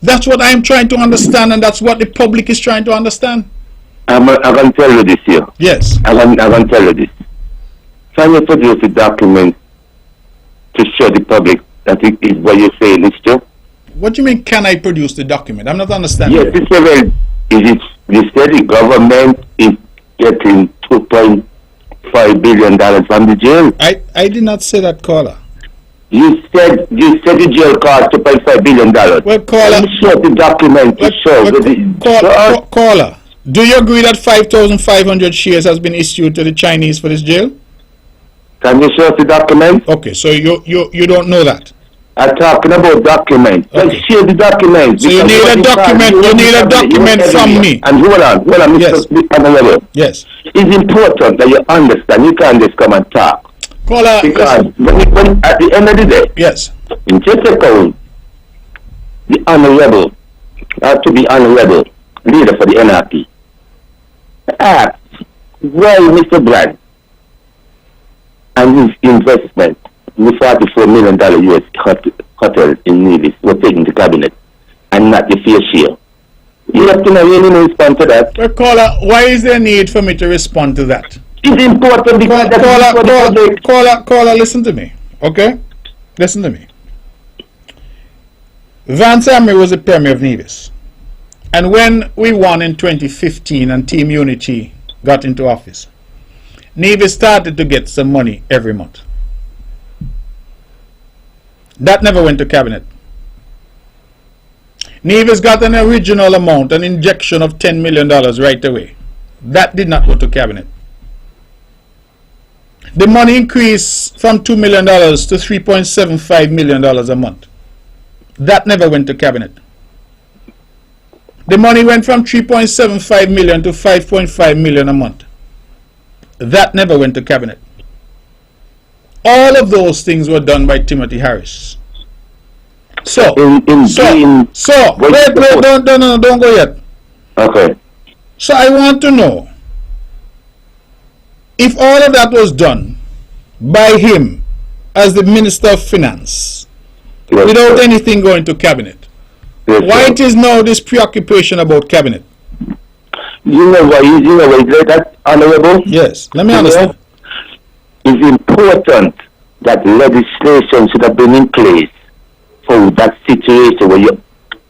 [SPEAKER 1] That's what I'm trying to understand, and that's what the public is trying to understand.
[SPEAKER 4] I can tell you this here.
[SPEAKER 1] Yes.
[SPEAKER 4] I can tell you this. Can you produce a document to show the public that it is what you're saying is true?
[SPEAKER 1] What do you mean, can I produce the document? I'm not understanding.
[SPEAKER 4] Yes, you said the government is getting $2.5 billion from the jail.
[SPEAKER 1] I did not say that, caller.
[SPEAKER 4] You said the jail cost $2.5 billion.
[SPEAKER 1] Well, caller,
[SPEAKER 4] let me show the document to show.
[SPEAKER 1] Caller, do you agree that 5,500 shares has been issued to the Chinese for this jail?
[SPEAKER 4] Can you show the document?
[SPEAKER 1] Okay, so you don't know that.
[SPEAKER 4] I'm talking about document. Okay. Let's share the document.
[SPEAKER 1] So you need a document. You need a document from me.
[SPEAKER 4] And hold on, Mr.
[SPEAKER 1] Yes.
[SPEAKER 4] It's important that you understand. You can't just come and talk.
[SPEAKER 1] Caller,
[SPEAKER 4] because when at the end of the day,
[SPEAKER 1] yes,
[SPEAKER 4] in just account, the honorable, to be honorable leader for the NRP, asked why Mr. Brad and his investment with $44 million US hotel in Nevis were taken to cabinet and not the fair share. You have to really respond to that.
[SPEAKER 1] Well, caller, why is there a need for me to respond to that?
[SPEAKER 4] It's important because
[SPEAKER 1] caller, listen to me, okay? Listen to me. Vance Amory was the Premier of Nevis. And when we won in 2015 and Team Unity got into office, Nevis started to get some money every month. That never went to cabinet. Nevis got an original amount, an injection of $10 million right away. That did not go to cabinet. The money increased from $2 million to $3.75 million a month. That never went to cabinet. The money went from $3.75 million to $5.5 million a month. That never went to cabinet. All of those things were done by Timothy Harris. Wait, don't go yet.
[SPEAKER 4] Okay.
[SPEAKER 1] So I want to know, if all of that was done by him as the Minister of Finance, yes, without anything going to cabinet, yes, why it is now this preoccupation about cabinet?
[SPEAKER 4] You know why that, honorable?
[SPEAKER 1] Yes, let me understand.
[SPEAKER 4] It's important that legislation should have been in place for that situation where you're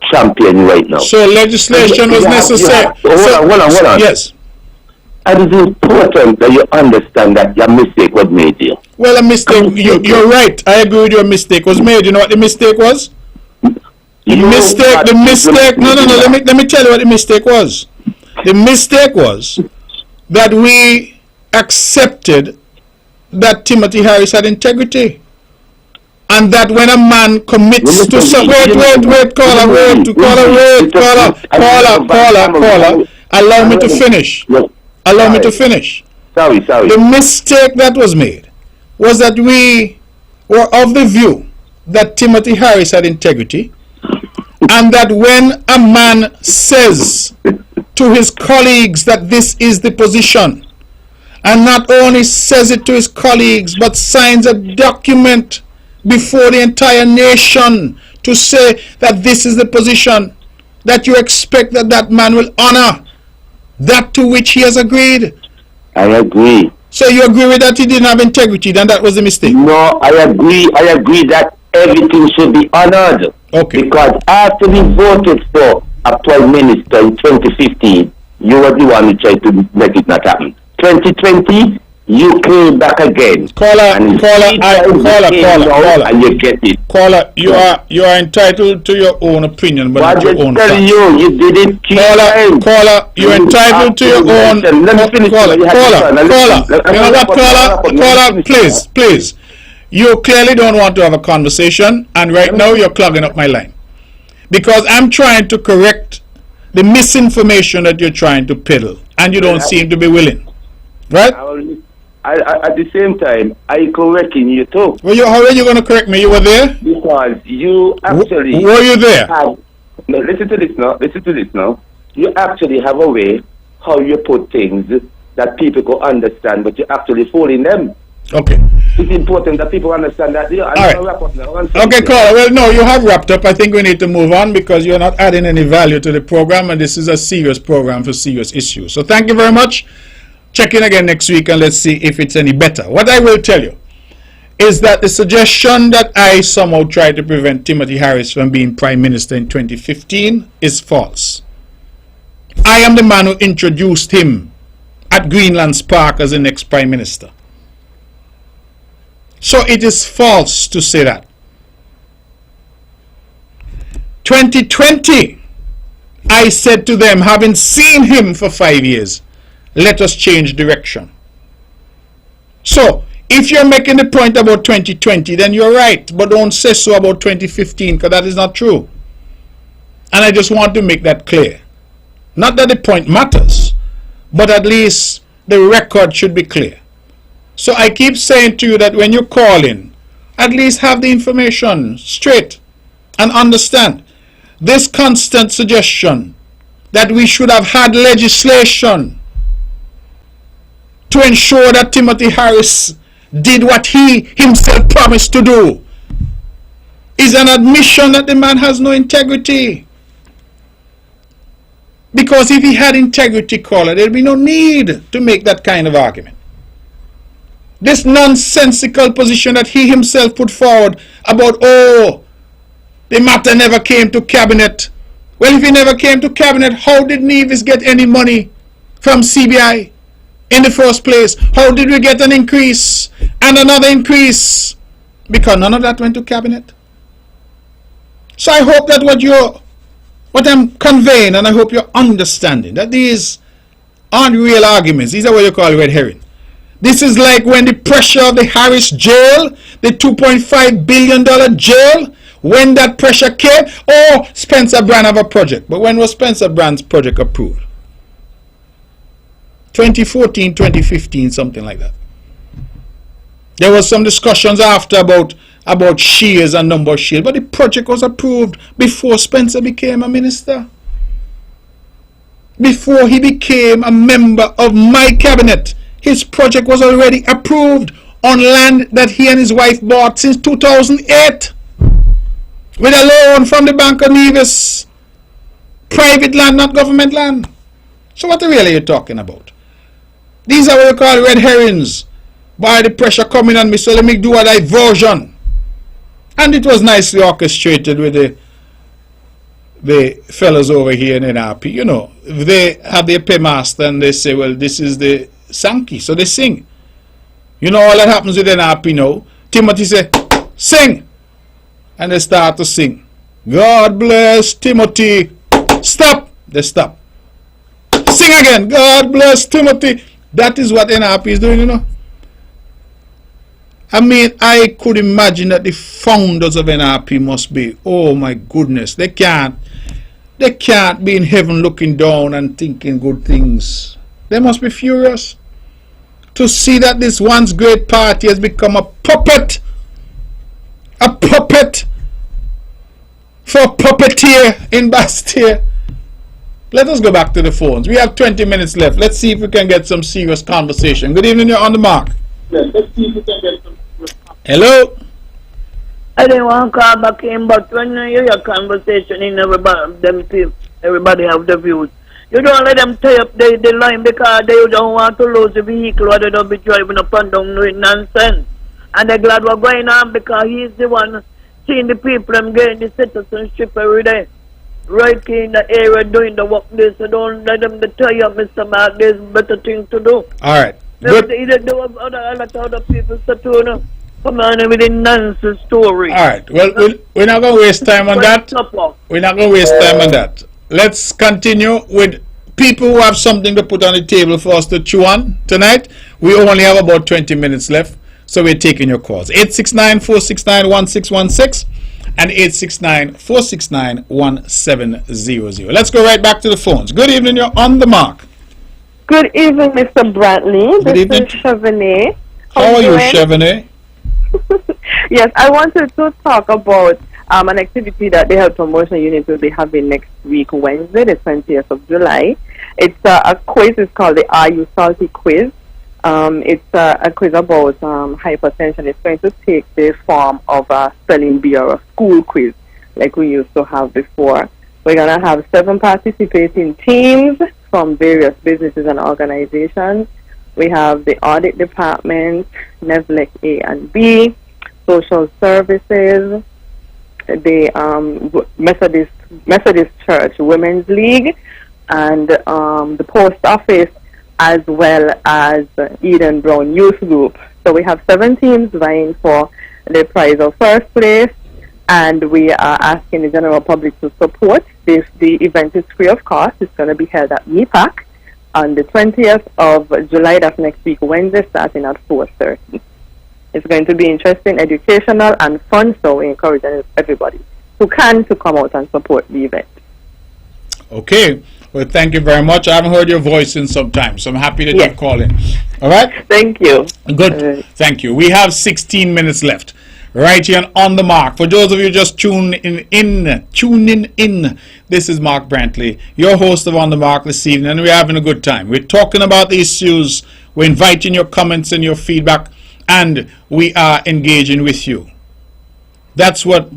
[SPEAKER 4] championing right now.
[SPEAKER 1] So legislation was necessary.
[SPEAKER 4] Hold on.
[SPEAKER 1] Yes.
[SPEAKER 4] And it's important that you understand that your mistake was made here.
[SPEAKER 1] Well, a mistake. You're right. I agree with you. A mistake was made. You know what the mistake was? The mistake. No. Let me tell you what the mistake was. The mistake was that we accepted that Timothy Harris had integrity, and that when a man commits to some caller, allow me to finish. Allow me to finish.
[SPEAKER 4] Sorry.
[SPEAKER 1] The mistake that was made was that we were of the view that Timothy Harris had integrity, and that when a man says to his colleagues that this is the position, and not only says it to his colleagues, but signs a document before the entire nation to say that this is the position, that you expect that that man will honor that to which he has agreed.
[SPEAKER 4] I agree.
[SPEAKER 1] So you agree with that he didn't have integrity, then that was a mistake?
[SPEAKER 4] No, I agree that everything should be honored.
[SPEAKER 1] Okay.
[SPEAKER 4] Because after we voted for a prime minister in 2015, you were the one who tried to make it not happen. 2020, you came back again.
[SPEAKER 1] Caller,
[SPEAKER 4] and you get it.
[SPEAKER 1] Caller, you are entitled to your own opinion, but not your own facts.
[SPEAKER 4] You did it.
[SPEAKER 1] Caller, you're entitled to your own. Caller. You know what, caller? Please. You clearly don't want to have a conversation, and right now you're clogging up my line, because I'm trying to correct the misinformation that you're trying to peddle, and you don't seem to be willing. Right?
[SPEAKER 4] At the same time, I correcting you too.
[SPEAKER 1] How are you going to correct me? You were there?
[SPEAKER 4] Because you actually...
[SPEAKER 1] Were you there?
[SPEAKER 4] No, listen to this now. You actually have a way how you put things that people can understand, but you're actually fooling them.
[SPEAKER 1] Okay.
[SPEAKER 4] It's important that people understand that.
[SPEAKER 1] All right. Okay, Carl. Well, no, you have wrapped up. I think we need to move on, because you're not adding any value to the program, and this is a serious program for serious issues. So thank you very much. Check in again next week and let's see if it's any better. What I will tell you is that the suggestion that I somehow tried to prevent Timothy Harris from being Prime Minister in 2015 is false. I am the man who introduced him at Greenland's Park as the next Prime Minister. So it is false to say that. 2020, I said to them, having seen him for 5 years, let us change direction. So, if you're making the point about 2020, then you're right, but don't say so about 2015, because that is not true. And I just want to make that clear. Not that the point matters, but at least the record should be clear. So I keep saying to you that when you call in, at least have the information straight and understand. This constant suggestion that we should have had legislation to ensure that Timothy Harris did what he himself promised to do is an admission that the man has no integrity. Because if he had integrity, caller, there'd be no need to make that kind of argument. This nonsensical position that he himself put forward about, the matter never came to cabinet. Well, if he never came to cabinet, how did Nevis get any money from CBI in the first place? How did we get an increase and another increase? Because none of that went to cabinet. So I hope that what I'm conveying, and I hope you're understanding, that these aren't real arguments. These are what you call red herring. This is like when the pressure of the Harris jail, the $2.5 billion jail, when that pressure came, Spencer Brand have a project. But when was Spencer Brand's project approved? 2014, 2015, something like that. There was some discussions after about shares and number of shares, but the project was approved before Spencer became a minister. Before he became a member of my cabinet, his project was already approved on land that he and his wife bought since 2008 with a loan from the Bank of Nevis. Private land, not government land. So what really are you talking about? These are what we call red herrings. By the pressure coming on me, so let me do a diversion. And it was nicely orchestrated with the fellows over here in NRP. You know, they have their paymaster and they say, well, this is the Sankey, so they sing. You know all that happens with NRP now. Timothy say, sing! And they start to sing. God bless Timothy. Stop! They stop. Sing again. God bless Timothy. That is what NRP is doing, you know. I mean, I could imagine that the founders of NRP must be, oh my goodness, they can't be in heaven looking down and thinking good things. They must be furious to see that this once great party has become a puppet for a puppeteer in Bastille. Let us go back to the phones. We have 20 minutes left. Let's see if we can get some serious conversation. Good evening, you're on the mark.
[SPEAKER 3] Let's see if we can get some.
[SPEAKER 1] Hello?
[SPEAKER 3] I didn't want to call back in, but when you hear your conversation in everybody have the views. You don't let them tie up the line because they don't want to lose the vehicle or they don't be driving up and down with nonsense. And they're glad we're going on because he's the one seeing the people them getting the citizenship every day. Right in the area doing the work there, so don't let them tell you, Mr. Mark, there's better thing to do.
[SPEAKER 1] Alright.
[SPEAKER 3] Good. Either do a lot of other people so too, no? Come on with the nonsense story.
[SPEAKER 1] Alright, well, we're not going to waste time on that. We're not going to waste time on that. Let's continue with people who have something to put on the table for us to chew on tonight. We only have about 20 minutes left, so we're taking your calls. 869-469-1616 and 869-469-1700. Let's go right back to the phones. Good evening, you're on the mark.
[SPEAKER 5] Good evening, Mr. Brantley.
[SPEAKER 1] Good evening.
[SPEAKER 5] This is Chevenet.
[SPEAKER 1] How are you, Chevenet?
[SPEAKER 5] Yes, I wanted to talk about an activity that the Health Promotion Unit will be having next week, Wednesday, the 20th of July. It's a quiz. It's called the Are You Salty quiz. It's a quiz about hypertension. It's going to take the form of a spelling bee or a school quiz like we used to have before. We're going to have 7 participating teams from various businesses and organizations. We have the Audit Department, NEVLEC A and B, Social Services, the Methodist Church Women's League, and the Post Office, as well as Eden Brown Youth Group. So we have 7 teams vying for the prize of first place, and we are asking the general public to support this. The event is free of cost. It's going to be held at MEPAC on the 20th of July. That's next week, Wednesday, starting at 4:30. It's going to be interesting, educational, and fun, so we encourage everybody who can to come out and support the event.
[SPEAKER 1] Okay. Well, thank you very much. I haven't heard your voice in some time, so I'm happy that you're calling. All right?
[SPEAKER 5] Thank you.
[SPEAKER 1] Good. Thank you. We have 16 minutes left. Right here on the mark. For those of you just tuning in, this is Mark Brantley, your host of On the Mark this evening, and we're having a good time. We're talking about the issues, we're inviting your comments and your feedback, and we are engaging with you. That's what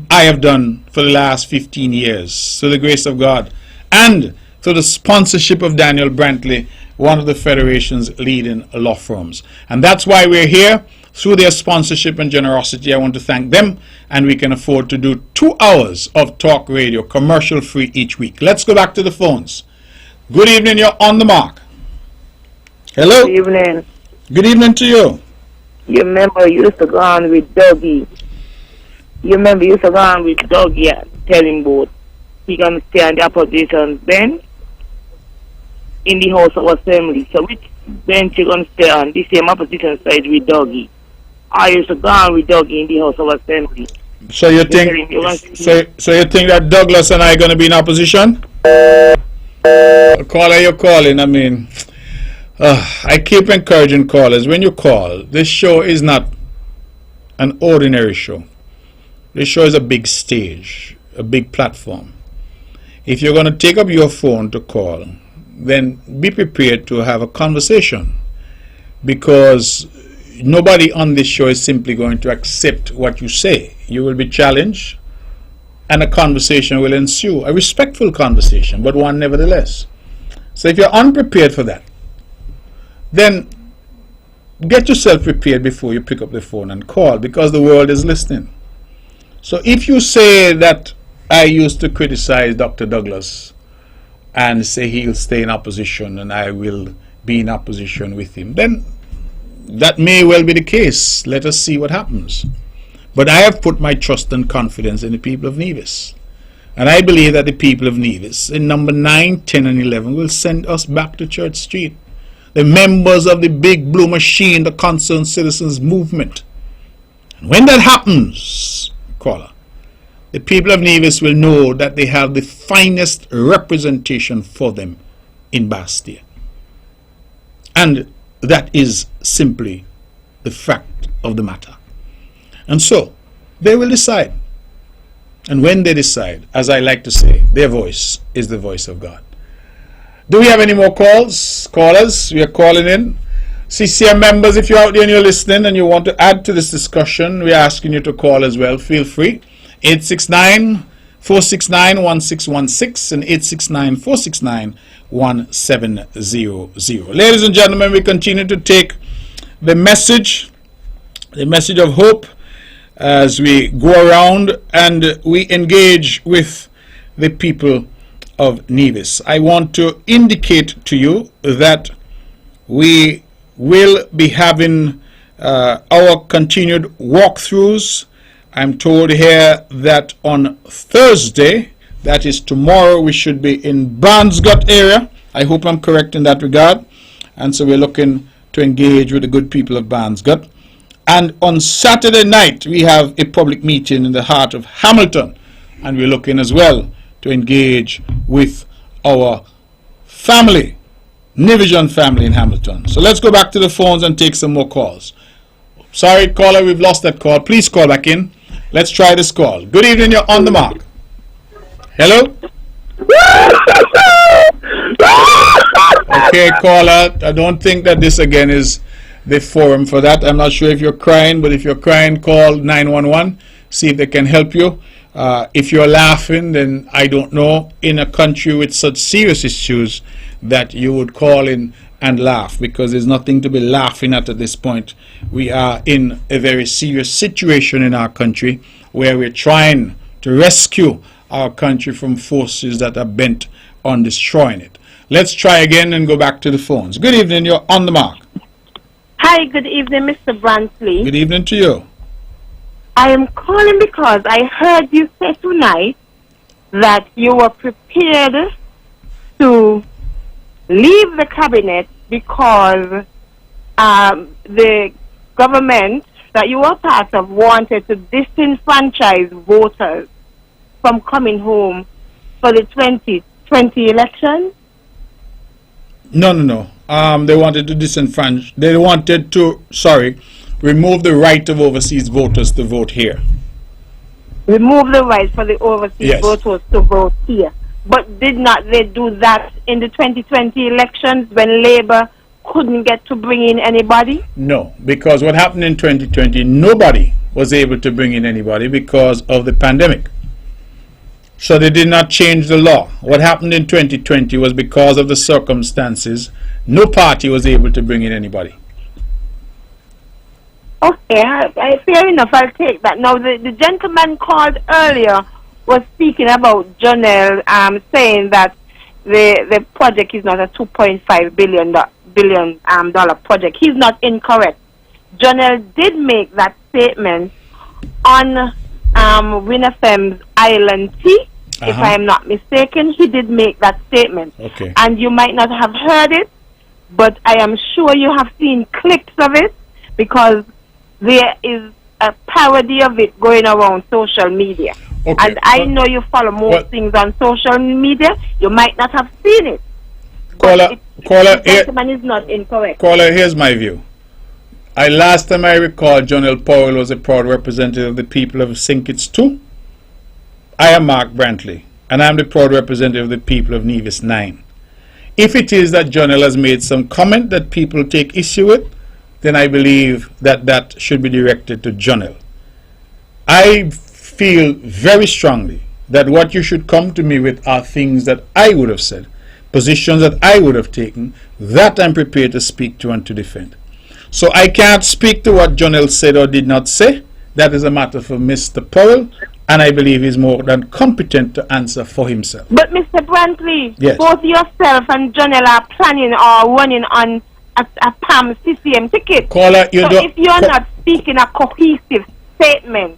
[SPEAKER 1] I have done for the last 15 years, through the grace of God, and through the sponsorship of Daniel Brantley, one of the Federation's leading law firms. And that's why we're here. Through their sponsorship and generosity, I want to thank them, and we can afford to do 2 hours of talk radio, commercial free each week. Let's go back to the phones. Good evening, you're on the mark. Hello.
[SPEAKER 3] Good evening.
[SPEAKER 1] Good evening to you.
[SPEAKER 3] You remember you used to go on with Dougie. And tell him about he gonna stay on the opposition bench in the House of Assembly. So which bench you gonna stay on? The same opposition side with Dougie. I used to go on with Dougie in the House of Assembly.
[SPEAKER 1] So you think so you think that Douglas and I are gonna be in opposition? Caller, you're calling. I mean, I keep encouraging callers, when you call, this show is not an ordinary show. This show is a big stage, a big platform. If you're going to take up your phone to call, then be prepared to have a conversation, because nobody on this show is simply going to accept what you say. You will be challenged, and a conversation will ensue, a respectful conversation, but one nevertheless. So if you're unprepared for that, then get yourself prepared before you pick up the phone and call, because the world is listening. So if you say that I used to criticize Dr. Douglas and say he'll stay in opposition and I will be in opposition with him, then that may well be the case. Let us see what happens. But I have put my trust and confidence in the people of Nevis. And I believe that the people of Nevis, in number 9, 10, and 11, will send us back to Church Street. The members of the Big Blue Machine, the Concerned Citizens Movement. And when that happens, caller, the people of Nevis will know that they have the finest representation for them in Bastia. And that is simply the fact of the matter. And so, they will decide. And when they decide, as I like to say, their voice is the voice of God. Do we have any more calls? Callers, we are calling in. CCM members, if you're out there and you're listening and you want to add to this discussion, we're asking you to call as well. Feel free. 869-469-1616 and 869-469-1700. Ladies and gentlemen, we continue to take the message of hope as we go around and we engage with the people of Nevis. I want to indicate to you that we will be having our continued walkthroughs. I'm told here that on Thursday, that is tomorrow, we should be in Barnsgut area. I hope I'm correct in that regard. And so we're looking to engage with the good people of Barnsgut. And on Saturday night, we have a public meeting in the heart of Hamilton. And we're looking as well to engage with our family, Nivision family in Hamilton. So let's go back to the phones and take some more calls. Sorry, caller, we've lost that call. Please call back in. Let's try this call. Good evening, you're on the mark. Hello? Okay, caller, I don't think that this again is the forum for that. I'm not sure if you're crying, but if you're crying, call 911. See if they can help you. If you're laughing, then I don't know, in a country with such serious issues, that you would call in and laugh, because there's nothing to be laughing at this point. We are in a very serious situation in our country where we're trying to rescue our country from forces that are bent on destroying it. Let's try again and go back to the phones. Good evening, you're on the mark.
[SPEAKER 6] Hi, good evening, Mr. Brantley.
[SPEAKER 1] Good evening to you.
[SPEAKER 6] I am calling because I heard you say tonight that you were prepared to leave the cabinet because the government that you were part of wanted to disenfranchise voters from coming home for the 2020 election?
[SPEAKER 1] No. They wanted to disenfranchise. They wanted to, remove the right of overseas voters to vote here.
[SPEAKER 6] Remove the right for the overseas voters to vote here. But did not they do that in the 2020 elections when Labour couldn't get to bring in anybody?
[SPEAKER 1] No, because what happened in 2020, nobody was able to bring in anybody because of the pandemic. So they did not change the law. What happened in 2020 was because of the circumstances, no party was able to bring in anybody.
[SPEAKER 6] Okay, fair enough, I'll take that. Now, the gentleman called earlier was speaking about Jonel saying that the project is not a $2.5 billion project. He's not incorrect. Jonel did make that statement on WinFM's Island Tea. If I am not mistaken, he did make that statement.
[SPEAKER 1] Okay.
[SPEAKER 6] And you might not have heard it, but I am sure you have seen clips of it, because there is a parody of it going around social media.
[SPEAKER 1] Okay.
[SPEAKER 6] And I know you follow most things on social media. You might not have seen it.
[SPEAKER 1] Caller,
[SPEAKER 6] the gentleman is not incorrect.
[SPEAKER 1] Caller, here's my view. Last time I recall, John L. Powell was a proud representative of the people of St. Kitts 2. I am Mark Brantley, and I am the proud representative of the people of Nevis 9. If it is that John L. has made some comment that people take issue with, then I believe that that should be directed to John L. I feel very strongly that what you should come to me with are things that I would have said, positions that I would have taken, that I'm prepared to speak to and to defend. So I can't speak to what John L. said or did not say. That is a matter for Mr. Powell, and I believe he's more than competent to answer for himself.
[SPEAKER 6] But Mr. Brantley,
[SPEAKER 1] yes,
[SPEAKER 6] both yourself and John L. are planning or running on a PAM CCM ticket.
[SPEAKER 1] Caller, you
[SPEAKER 6] so
[SPEAKER 1] don't.
[SPEAKER 6] if you're not speaking a cohesive statement,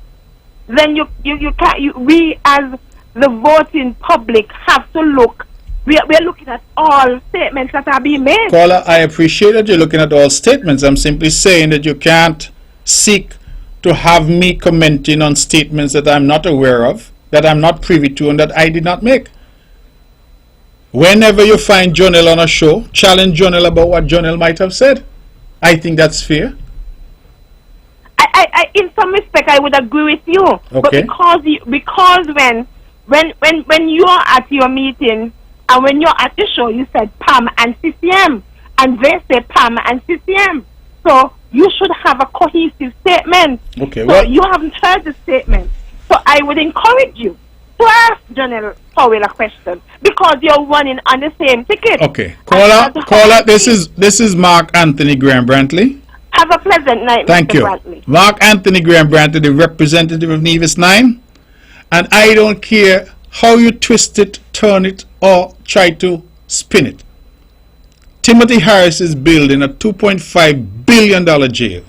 [SPEAKER 6] then you can't. We as the voting public have to look. We're looking at all statements that are being made.
[SPEAKER 1] Caller, I appreciate that you're looking at all statements. I'm simply saying that you can't seek to have me commenting on statements that I'm not aware of, that I'm not privy to, and that I did not make. Whenever you find Jonel on a show, challenge Jonel about what Jonel might have said. I think that's fair.
[SPEAKER 6] I in some respect, I would agree with you.
[SPEAKER 1] Okay.
[SPEAKER 6] But because when you're at your meeting and when you're at the show, you said PAM and CCM, and they say PAM and CCM. So you should have a cohesive statement.
[SPEAKER 1] Okay.
[SPEAKER 6] So
[SPEAKER 1] Well,
[SPEAKER 6] you haven't heard the statement. So I would encourage you to ask General Powell a question because you're running on the same ticket.
[SPEAKER 1] okay. Caller, this is Mark Anthony Graham Brantley.
[SPEAKER 6] Have a pleasant night,
[SPEAKER 1] Thank
[SPEAKER 6] Mr.
[SPEAKER 1] you.
[SPEAKER 6] Brantley.
[SPEAKER 1] Mark Anthony Graham Brantley, the representative of Nevis 9. And I don't care how you twist it, turn it, or try to spin it. Timothy Harris is building a $2.5 billion jail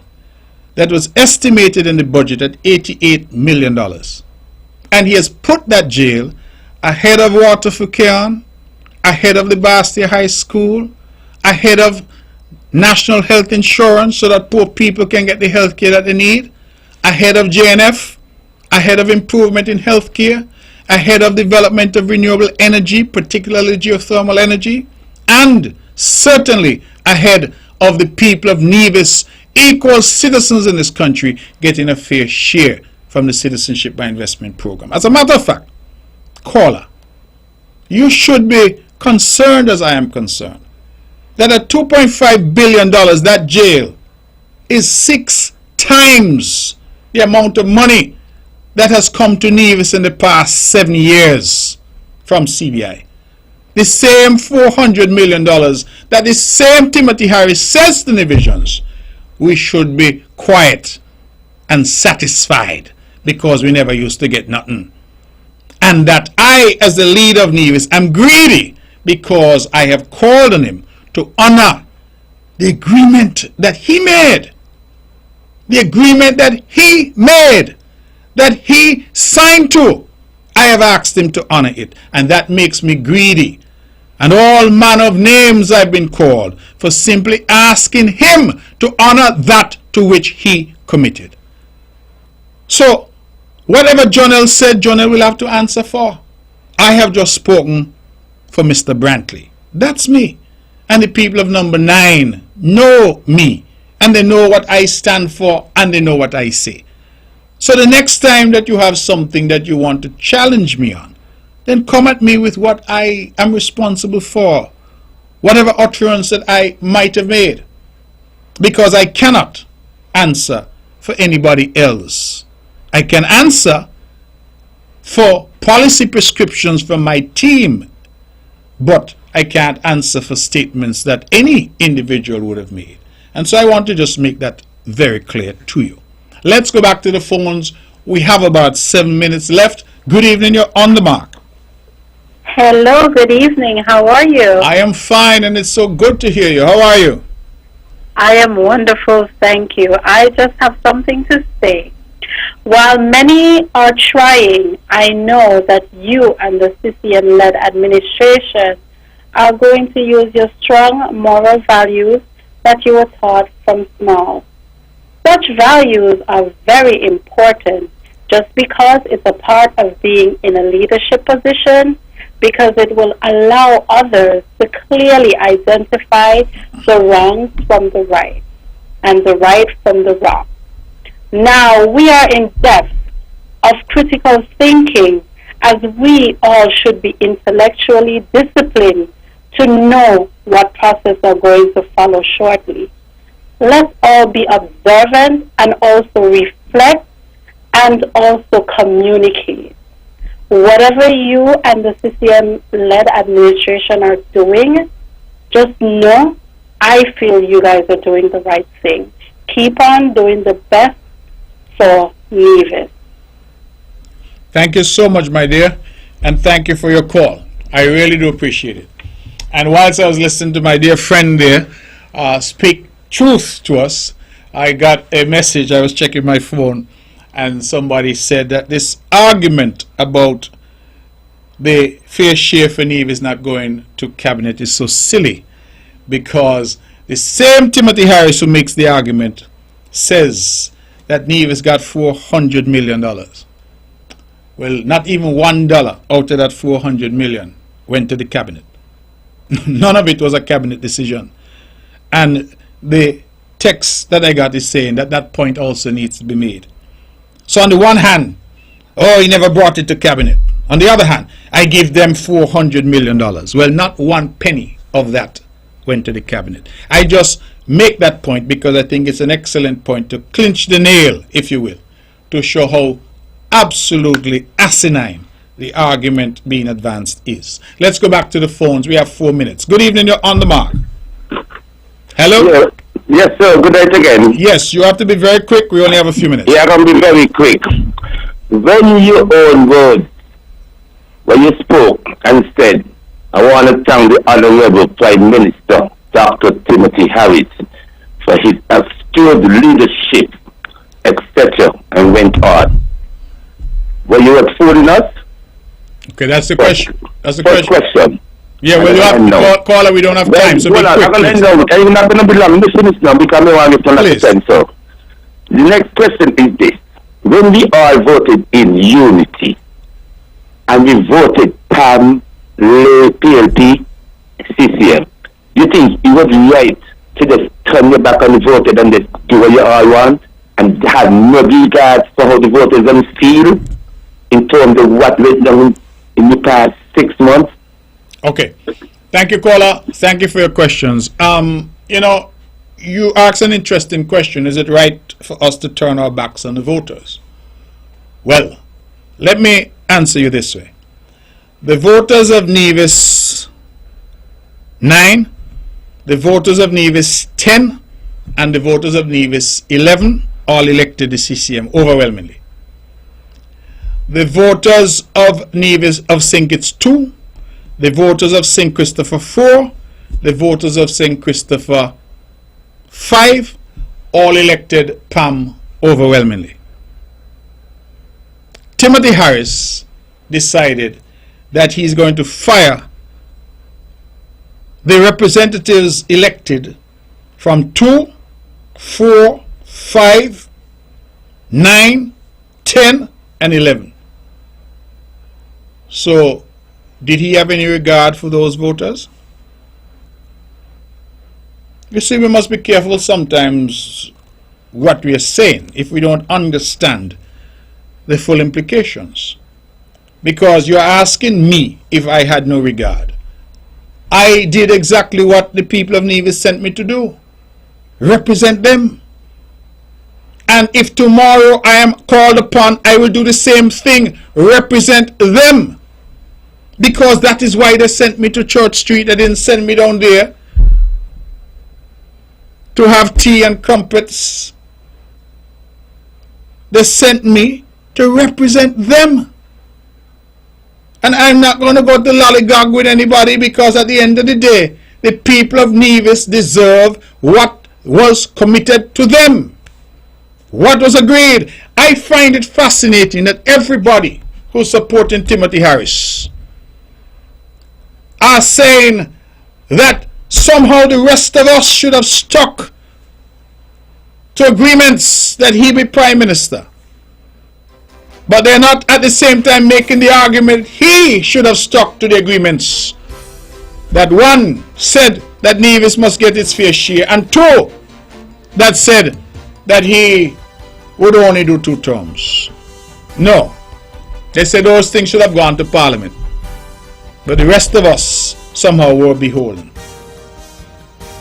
[SPEAKER 1] that was estimated in the budget at $88 million. And he has put that jail ahead of Waterford Keon, ahead of the Bastia High School, ahead of national health insurance so that poor people can get the health care that they need, ahead of JNF, ahead of improvement in health care, ahead of development of renewable energy, particularly geothermal energy, and certainly ahead of the people of Nevis, equal citizens in this country, getting a fair share from the Citizenship by Investment Program. As a matter of fact, caller, you should be concerned as I am concerned that at $2.5 billion, that jail is 6 times the amount of money that has come to Nevis in the past 7 years from CBI. The same $400 million that the same Timothy Harris says to Nevisions, we should be quiet and satisfied because we never used to get nothing. And that I, as the leader of Nevis, am greedy because I have called on him to honor the agreement that he made. The agreement that he made, that he signed to. I have asked him to honor it, and that makes me greedy. And all manner of names I've been called for simply asking him to honor that to which he committed. So, whatever Jonel said, Jonel will have to answer for. I have just spoken for Mr. Brantley. That's me. And the people of number 9 know me. And they know what I stand for, and they know what I say. So the next time that you have something that you want to challenge me on, then come at me with what I am responsible for. Whatever utterance that I might have made. Because I cannot answer for anybody else. I can answer for policy prescriptions from my team, but I can't answer for statements that any individual would have made. And so I want to just make that very clear to you. Let's go back to the phones. We have about 7 minutes left. Good evening, you're on the mark.
[SPEAKER 7] Hello, good evening. How are you?
[SPEAKER 1] I am fine, and it's so good to hear you. How are you?
[SPEAKER 7] I am wonderful, thank you. I just have something to say. While many are trying, I know that you and the CCM-led administration are going to use your strong moral values that you were taught from small. Such values are very important just because it's a part of being in a leadership position, because it will allow others to clearly identify the wrongs from the right and the right from the wrong. Now we are in depth of critical thinking, as we all should be intellectually disciplined to know what process are going to follow shortly. Let's all be observant and also reflect and also communicate. Whatever you and the CCM-led administration are doing, just know I feel you guys are doing the right thing. Keep on doing the best for Nevis.
[SPEAKER 1] Thank you so much, my dear, and thank you for your call. I really do appreciate it. And whilst I was listening to my dear friend there, speak truth to us. I got a message, I was checking my phone, and somebody said that this argument about the fair share for Nevis not going to cabinet is so silly, because the same Timothy Harris who makes the argument says that Nevis got $400 million. Well, not even $1 out of that $400 million went to the cabinet. None of it was a cabinet decision. And the text that I got is saying that that point also needs to be made. So on the one hand, oh, he never brought it to cabinet. On the other hand, I give them $400 million. Well, not one penny of that went to the cabinet. I just make that point because I think it's an excellent point to clinch the nail, if you will, to show how absolutely asinine the argument being advanced is. Let's go back to the phones. We have 4 minutes. Good evening, you're on the mark. Hello?
[SPEAKER 4] Yeah. Yes, sir. Good night again.
[SPEAKER 1] Yes, you have to be very quick. We only have a few minutes.
[SPEAKER 4] Yeah, I'm going to be very quick. When your own words, when you spoke and said, I want to thank the Honorable Prime Minister, Dr. Timothy Harris, for his astute leadership, etc., and went on. Were you fooling us?
[SPEAKER 1] Okay, that's the question. That's the
[SPEAKER 4] First question.
[SPEAKER 1] Yeah, well, you have to call it. We don't have time, so be quick,
[SPEAKER 4] I'm not going to be long. Let me finish now because I want to understand. So, the next question is this. When we all voted in unity, and we voted PAM, PLP, CCM, you think it was right to just turn your back on the voted and just do what you all want and have no regard for how the voters don't feel in terms of what went down in the past 6 months?
[SPEAKER 1] Okay. Thank you, caller. Thank you for your questions. You know, you asked an interesting question. Is it right for us to turn our backs on the voters? Well, let me answer you this way. The voters of Nevis 9, the voters of Nevis 10, and the voters of Nevis 11 all elected the CCM overwhelmingly. The voters of Nevis of St. Kitts 2, the voters of St. Christopher 4, the voters of St. Christopher 5, all elected PAM overwhelmingly. Timothy Harris decided that he's going to fire the representatives elected from 2, 4, 5, 9, 10, and 11. So, did he have any regard for those voters? You see, we must be careful sometimes what we are saying if we don't understand the full implications. Because you're asking me if I had no regard. I did exactly what the people of Nevis sent me to do. Represent them. And if tomorrow I am called upon, I will do the same thing. Represent them. Because that is why they sent me to Church Street. They didn't send me down there to have tea and crumpets. They sent me to represent them. And I'm not going to go to lollygag with anybody, because at the end of the day, the people of Nevis deserve what was committed to them. What was agreed. I find it fascinating that everybody who's supporting Timothy Harris are saying that somehow the rest of us should have stuck to agreements that he be Prime Minister. But they're not at the same time making the argument he should have stuck to the agreements. That one said that Nevis must get its fair share, and two that said that he would only do 2 terms. No. They said those things should have gone to Parliament. But the rest of us somehow were beholden.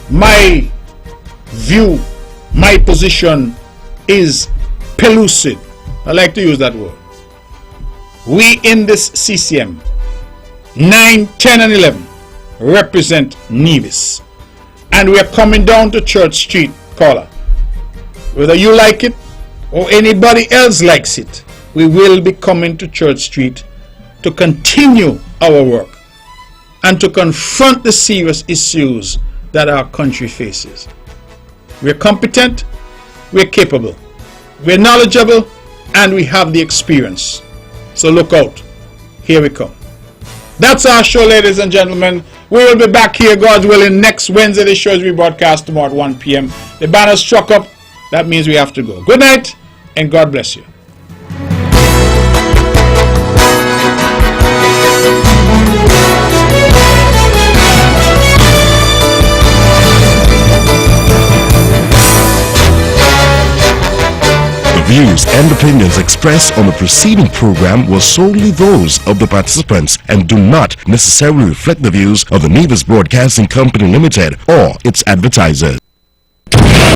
[SPEAKER 1] My view, my position is pellucid. I like to use that word. We in this CCM, 9, 10, and 11, represent Nevis. And we are coming down to Church Street, caller. Whether you like it or anybody else likes it, we will be coming to Church Street to continue our work and to confront the serious issues that our country faces. We're competent, we're capable, we're knowledgeable, and we have the experience. So look out. Here we come. That's our show, ladies and gentlemen. We will be back here, God's willing, next Wednesday. The show is rebroadcast tomorrow at 1 p.m. The banner struck up. That means we have to go. Good night, and God bless you.
[SPEAKER 8] The views and opinions expressed on the preceding program were solely those of the participants and do not necessarily reflect the views of the Nevis Broadcasting Company Limited or its advertisers.